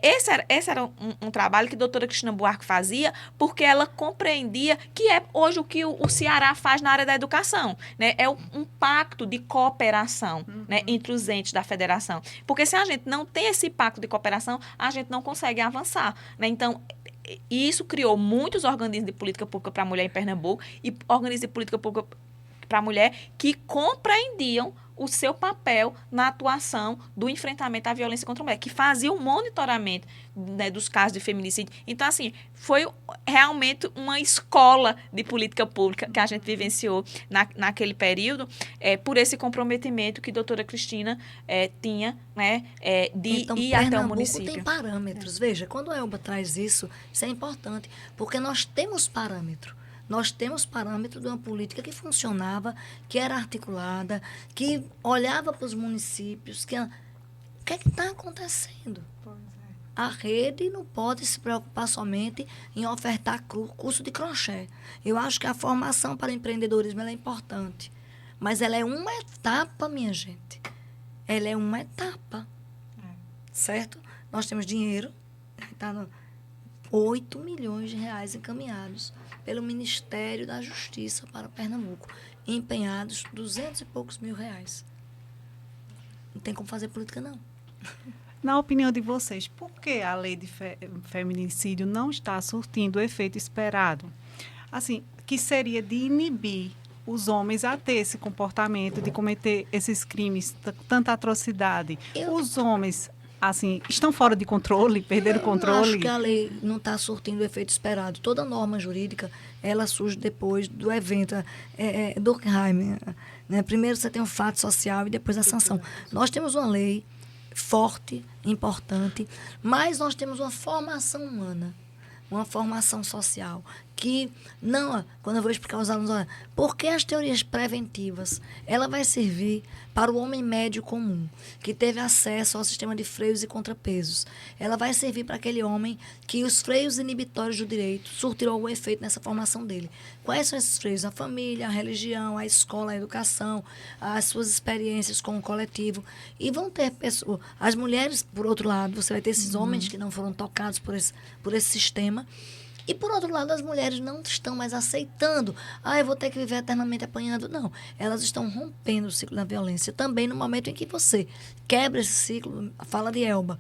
esse era um trabalho que a doutora Cristina Buarque fazia, porque ela compreendia que é hoje o que o Ceará faz na área da educação, né? É um pacto de cooperação, né, entre os entes da federação. Porque se a gente não tem esse pacto de cooperação, a gente não consegue avançar, né? Então, isso criou muitos organismos de política pública para a mulher em Pernambuco e organismos de política pública para a mulher que compreendiam o seu papel na atuação do enfrentamento à violência contra a mulher, que fazia o monitoramento, né, dos casos de feminicídio. Então, assim, foi realmente uma escola de política pública que a gente vivenciou naquele período, por esse comprometimento que a doutora Cristina tinha, né, de então, ir até o Pernambuco município. tem parâmetros. Veja, quando a Elba traz isso é importante, porque nós temos parâmetro. Nós temos parâmetro de uma política que funcionava, que era articulada, que olhava para os municípios. O que é que está acontecendo? A rede não pode se preocupar somente em ofertar curso de crochê. Eu acho que a formação para empreendedorismo ela é importante. Mas ela é uma etapa, minha gente. Ela é uma etapa. Certo? Nós temos dinheiro, está 8 milhões de reais encaminhados pelo Ministério da Justiça para Pernambuco, empenhados 200 e poucos mil reais. Não tem como fazer política, não. Na opinião de vocês, por que a lei de feminicídio não está surtindo o efeito esperado? Assim, que seria de inibir os homens a ter esse comportamento, de cometer esses crimes, tanta atrocidade. Os homens, assim, estão fora de controle, perderam o controle? Eu acho que a lei não está surtindo o efeito esperado. Toda norma jurídica, ela surge depois do evento. Durkheim, né? Primeiro você tem o fato social e depois a sanção. Nós temos uma lei forte, importante, mas nós temos uma formação humana, uma formação social, que não, quando eu vou explicar aos alunos, olha, por que as teorias preventivas? Ela vai servir para o homem médio comum, que teve acesso ao sistema de freios e contrapesos. Ela vai servir para aquele homem que os freios inibitórios do direito surtiram algum efeito nessa formação dele. Quais são esses freios? A família, a religião, a escola, a educação, as suas experiências com o coletivo. E vão ter pessoas, as mulheres, por outro lado, você vai ter esses homens que não foram tocados por esse sistema. E, por outro lado, as mulheres não estão mais aceitando. Eu vou ter que viver eternamente apanhando. Não, elas estão rompendo o ciclo da violência. Também no momento em que você quebra esse ciclo, fala de Elba,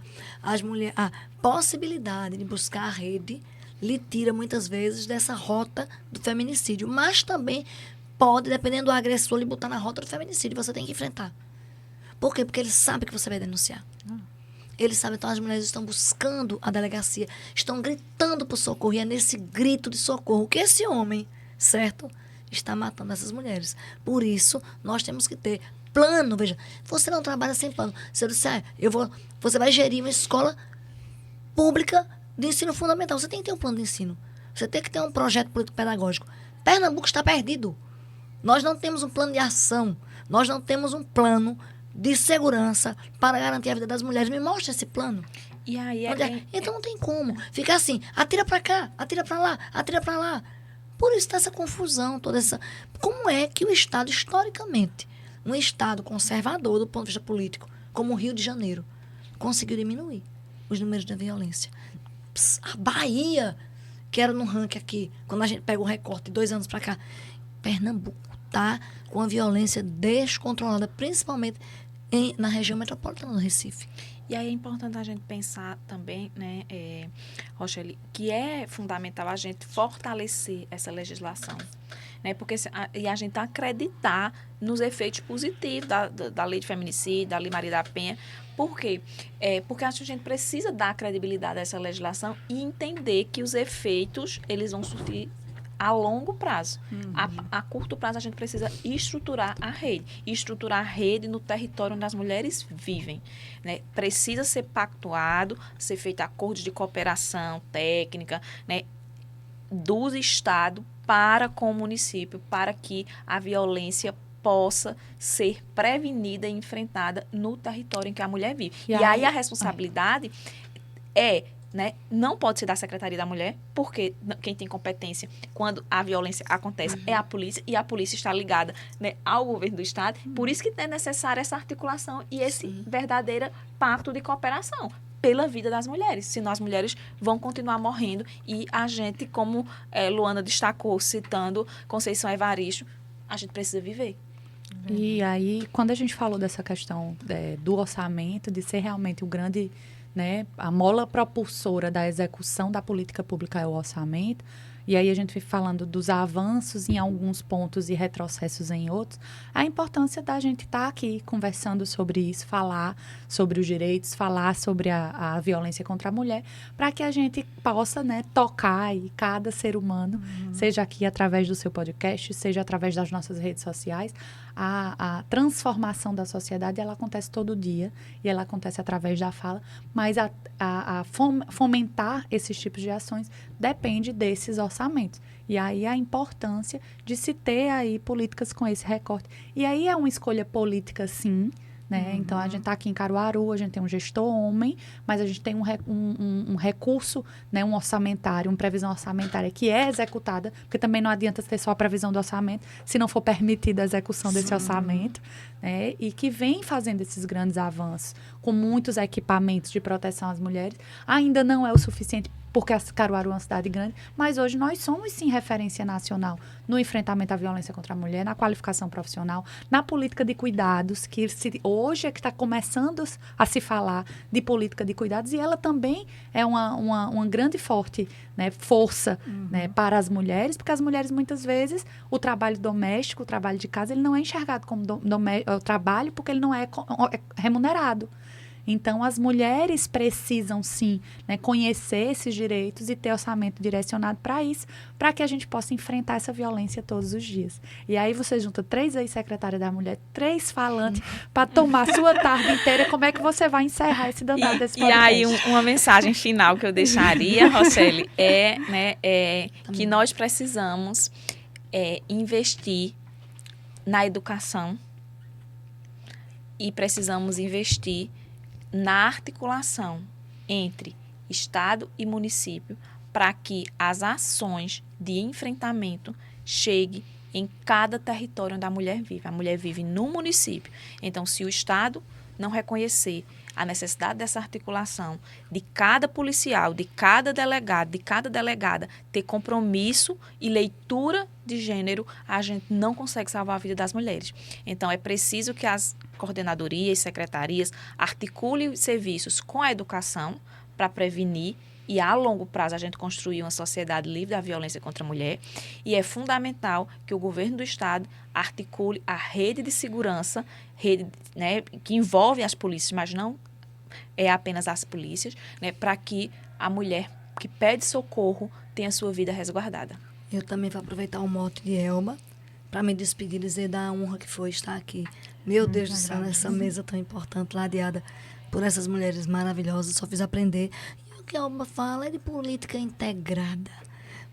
a possibilidade de buscar a rede lhe tira, muitas vezes, dessa rota do feminicídio. Mas também pode, dependendo do agressor, lhe botar na rota do feminicídio. Você tem que enfrentar. Por quê? Porque ele sabe que você vai denunciar. Eles sabem, então as mulheres estão buscando a delegacia, estão gritando por socorro, e é nesse grito de socorro que esse homem, certo, está matando essas mulheres. Por isso, nós temos que ter plano. Veja, você não trabalha sem plano. Se eu disser, você vai gerir uma escola pública de ensino fundamental, você tem que ter um plano de ensino. Você tem que ter um projeto político-pedagógico. Pernambuco está perdido. Nós não temos um plano de ação, nós não temos um plano de segurança para garantir a vida das mulheres. Me mostra esse plano. E aí Então não tem como. Fica assim, atira para cá, atira para lá, atira para lá. Por isso está essa confusão, toda essa... Como é que o Estado, historicamente, um Estado conservador do ponto de vista político, como o Rio de Janeiro, conseguiu diminuir os números da violência? A Bahia, que era no ranking aqui, quando a gente pega o recorte de 2 anos para cá, Pernambuco está com a violência descontrolada, principalmente na região metropolitana do Recife. E aí é importante a gente pensar também, né, Rochelle, que é fundamental a gente fortalecer essa legislação. né? E a gente acreditar nos efeitos positivos da lei de feminicídio, da Lei Maria da Penha. Por quê? Porque a gente precisa dar credibilidade a essa legislação e entender que os efeitos, eles vão surtir a longo prazo. A curto prazo, a gente precisa estruturar a rede. E estruturar a rede no território onde as mulheres vivem, né? Precisa ser pactuado, ser feito acordos de cooperação técnica, né, dos estados para com o município, para que a violência possa ser prevenida e enfrentada no território em que a mulher vive. E aí a responsabilidade né, não pode ser da Secretaria da Mulher, porque quem tem competência quando a violência acontece é a polícia, e a polícia está ligada, né, ao governo do estado. Por isso que é necessária essa articulação e esse verdadeiro pacto de cooperação pela vida das mulheres. Senão as mulheres vão continuar morrendo e a gente, como Luana destacou, citando Conceição Evaristo, a gente precisa viver. E aí, quando a gente falou dessa questão do orçamento, de ser realmente o grande, né, a mola propulsora da execução da política pública é o orçamento, e aí a gente vem falando dos avanços em alguns pontos e retrocessos em outros, a importância da gente estar aqui conversando sobre isso, falar sobre os direitos, falar sobre a violência contra a mulher, para que a gente possa, né, tocar aí cada ser humano, seja aqui através do seu podcast, seja através das nossas redes sociais. A transformação da sociedade, ela acontece todo dia e ela acontece através da fala, mas fomentar esses tipos de ações depende desses orçamentos. E aí a importância de se ter aí políticas com esse recorte. E aí é uma escolha política, sim, né? Então, a gente está aqui em Caruaru, a gente tem um gestor homem, mas a gente tem um recurso, né, um orçamentário, uma previsão orçamentária que é executada, porque também não adianta ter só a previsão do orçamento, se não for permitida a execução desse orçamento, né, e que vem fazendo esses grandes avanços, com muitos equipamentos de proteção às mulheres. Ainda não é o suficiente, porque a Caruaru é uma cidade grande, mas hoje nós somos, sim, referência nacional no enfrentamento à violência contra a mulher, na qualificação profissional, na política de cuidados, que hoje é que está começando a se falar de política de cuidados, e ela também é uma grande forte, né, força, né, para as mulheres, porque as mulheres, muitas vezes, o trabalho doméstico, o trabalho de casa, ele não é enxergado como trabalho, porque ele não é remunerado. Então, as mulheres precisam, sim, né, conhecer esses direitos e ter orçamento direcionado para isso, para que a gente possa enfrentar essa violência todos os dias. E aí você junta 3 ex-secretárias da mulher, 3 falantes, para tomar sua tarde inteira. Como é que você vai encerrar esse danado desse podcast? E aí, uma mensagem final que eu deixaria, Roseli, que nós precisamos investir na educação e precisamos investir na articulação entre Estado e município para que as ações de enfrentamento cheguem em cada território onde a mulher vive. A mulher vive no município. Então, se o Estado não reconhecer a necessidade dessa articulação de cada policial, de cada delegado, de cada delegada ter compromisso e leitura de gênero, a gente não consegue salvar a vida das mulheres. Então, é preciso que as coordenadorias, secretarias articulem os serviços com a educação para prevenir e, a longo prazo, a gente construir uma sociedade livre da violência contra a mulher. E é fundamental que o governo do Estado articule a rede de segurança, rede, né, que envolve as polícias, mas não é apenas as polícias, né, para que a mulher que pede socorro tenha sua vida resguardada. Eu também vou aproveitar o mote de Elba para me despedir e dizer da honra que foi estar aqui. Meu Deus do céu, nessa mesa tão importante, ladeada por essas mulheres maravilhosas, só fiz aprender. E o que a Elba fala é de política integrada.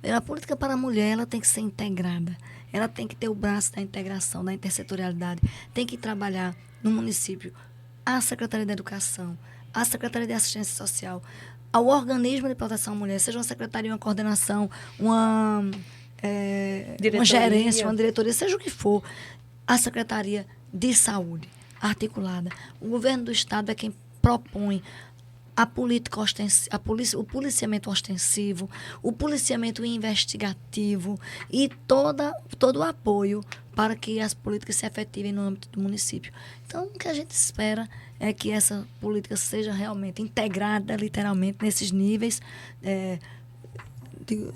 A política para a mulher, ela tem que ser integrada. Ela tem que ter o braço da integração, da intersetorialidade. Tem que trabalhar no município a Secretaria da Educação, a Secretaria de Assistência Social, ao organismo de proteção à mulher, seja uma secretaria, uma coordenação, uma gerência, uma diretoria, seja o que for, a Secretaria de Saúde articulada. O governo do Estado é quem propõe a política ostensiva, o policiamento ostensivo, o policiamento investigativo e todo o apoio para que as políticas se efetivem no âmbito do município. Então, o que a gente espera é que essa política seja realmente integrada, literalmente, nesses níveis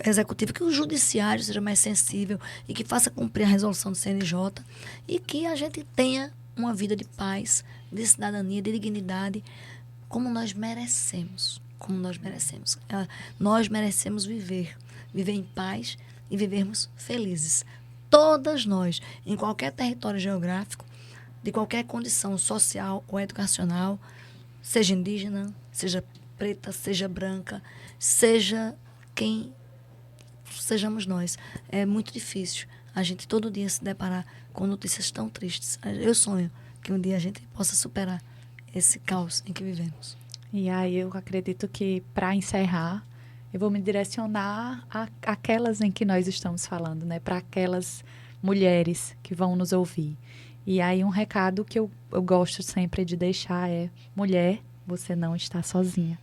executivo, que o judiciário seja mais sensível e que faça cumprir a resolução do CNJ e que a gente tenha uma vida de paz, de cidadania, de dignidade, como nós merecemos. Como nós merecemos. Nós merecemos viver em paz e vivermos felizes. Todas nós, em qualquer território geográfico, de qualquer condição social ou educacional, seja indígena, seja preta, seja branca, seja quem sejamos nós. É muito difícil a gente todo dia se deparar com notícias tão tristes. Eu sonho que um dia a gente possa superar esse caos em que vivemos. E aí eu acredito que, para encerrar, eu vou me direcionar àquelas em que nós estamos falando, né? Para aquelas mulheres que vão nos ouvir. E aí um recado que eu gosto sempre de deixar é: mulher, você não está sozinha.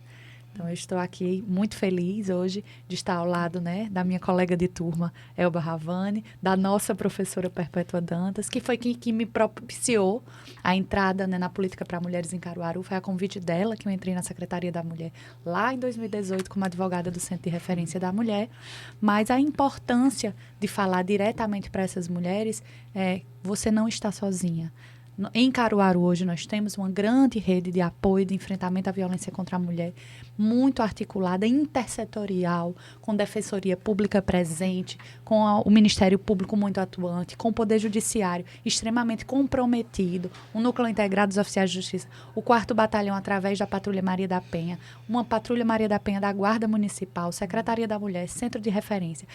Então, eu estou aqui muito feliz hoje de estar ao lado, né, da minha colega de turma, Elba Ravani, da nossa professora Perpétua Dantas, que foi que me propiciou a entrada, né, na política para mulheres em Caruaru. Foi a convite dela que eu entrei na Secretaria da Mulher lá em 2018 como advogada do Centro de Referência da Mulher. Mas a importância de falar diretamente para essas mulheres é: você não está sozinha. Em Caruaru, hoje, nós temos uma grande rede de apoio de enfrentamento à violência contra a mulher, muito articulada, intersetorial, com defensoria pública presente, com o Ministério Público muito atuante, com o Poder Judiciário extremamente comprometido, o Núcleo Integrado dos Oficiais de Justiça, o 4º Batalhão através da Patrulha Maria da Penha, uma Patrulha Maria da Penha da Guarda Municipal, Secretaria da Mulher, Centro de Referência,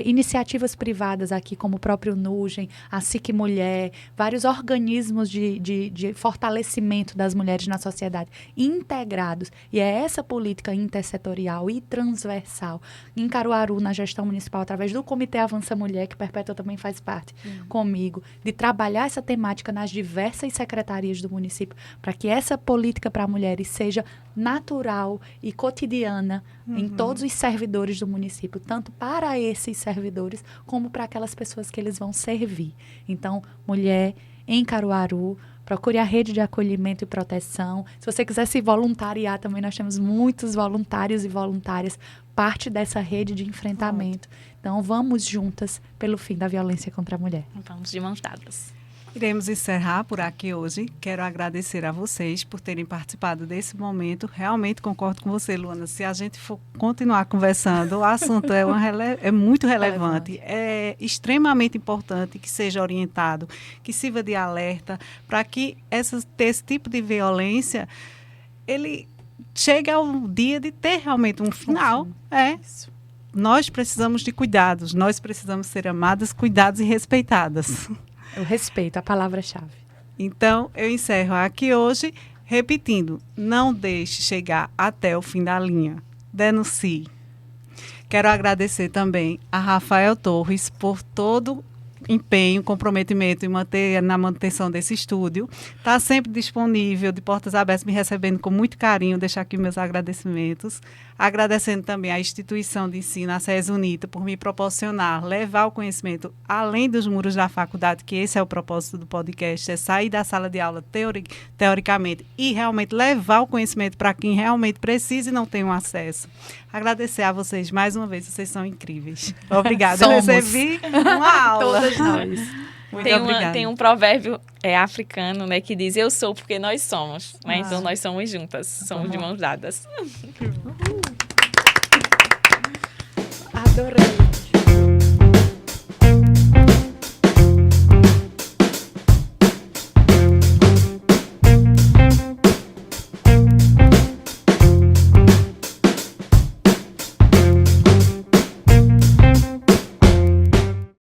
iniciativas privadas aqui, como o próprio NUGEN, a SIC Mulher, vários organismos de fortalecimento das mulheres na sociedade, integrados. E é essa política intersetorial e transversal em Caruaru, na gestão municipal, através do Comitê Avança Mulher, que Perpétua também faz parte comigo, de trabalhar essa temática nas diversas secretarias do município, para que essa política para mulheres seja natural e cotidiana em todos os servidores do município, tanto para esses servidores como para aquelas pessoas que eles vão servir. Então, mulher em Caruaru, procure a rede de acolhimento e proteção. Se você quiser se voluntariar também, nós temos muitos voluntários e voluntárias, parte dessa rede de enfrentamento. Então, vamos juntas pelo fim da violência contra a mulher. Vamos de mãos dadas. Iremos encerrar por aqui hoje. Quero agradecer a vocês por terem participado desse momento. Realmente concordo com você, Luana. Se a gente for continuar conversando, o assunto é muito relevante. É extremamente importante que seja orientado, que sirva de alerta, para que esse tipo de violência, ele chegue ao dia de ter realmente um final. Nós precisamos de cuidados, nós precisamos ser amadas, cuidadas e respeitadas. O respeito, a palavra-chave. Então, eu encerro aqui hoje repetindo: não deixe chegar até o fim da linha. Denuncie. Quero agradecer também a Rafael Torres por todo empenho, comprometimento na manutenção desse estúdio. Está sempre disponível, de portas abertas, me recebendo com muito carinho. Deixar aqui meus agradecimentos. Agradecendo também à instituição de ensino, a SES UNITA, por me proporcionar, levar o conhecimento além dos muros da faculdade, que esse é o propósito do podcast, é sair da sala de aula teoricamente e realmente levar o conhecimento para quem realmente precisa e não tem um acesso. Agradecer a vocês mais uma vez, vocês são incríveis. Obrigada. Eu recebi uma aula. Todas nós. Muito obrigada. Tem um provérbio africano, né, que diz: eu sou porque nós somos. Né? Então, nós somos juntas, somos de mãos dadas. Adorei.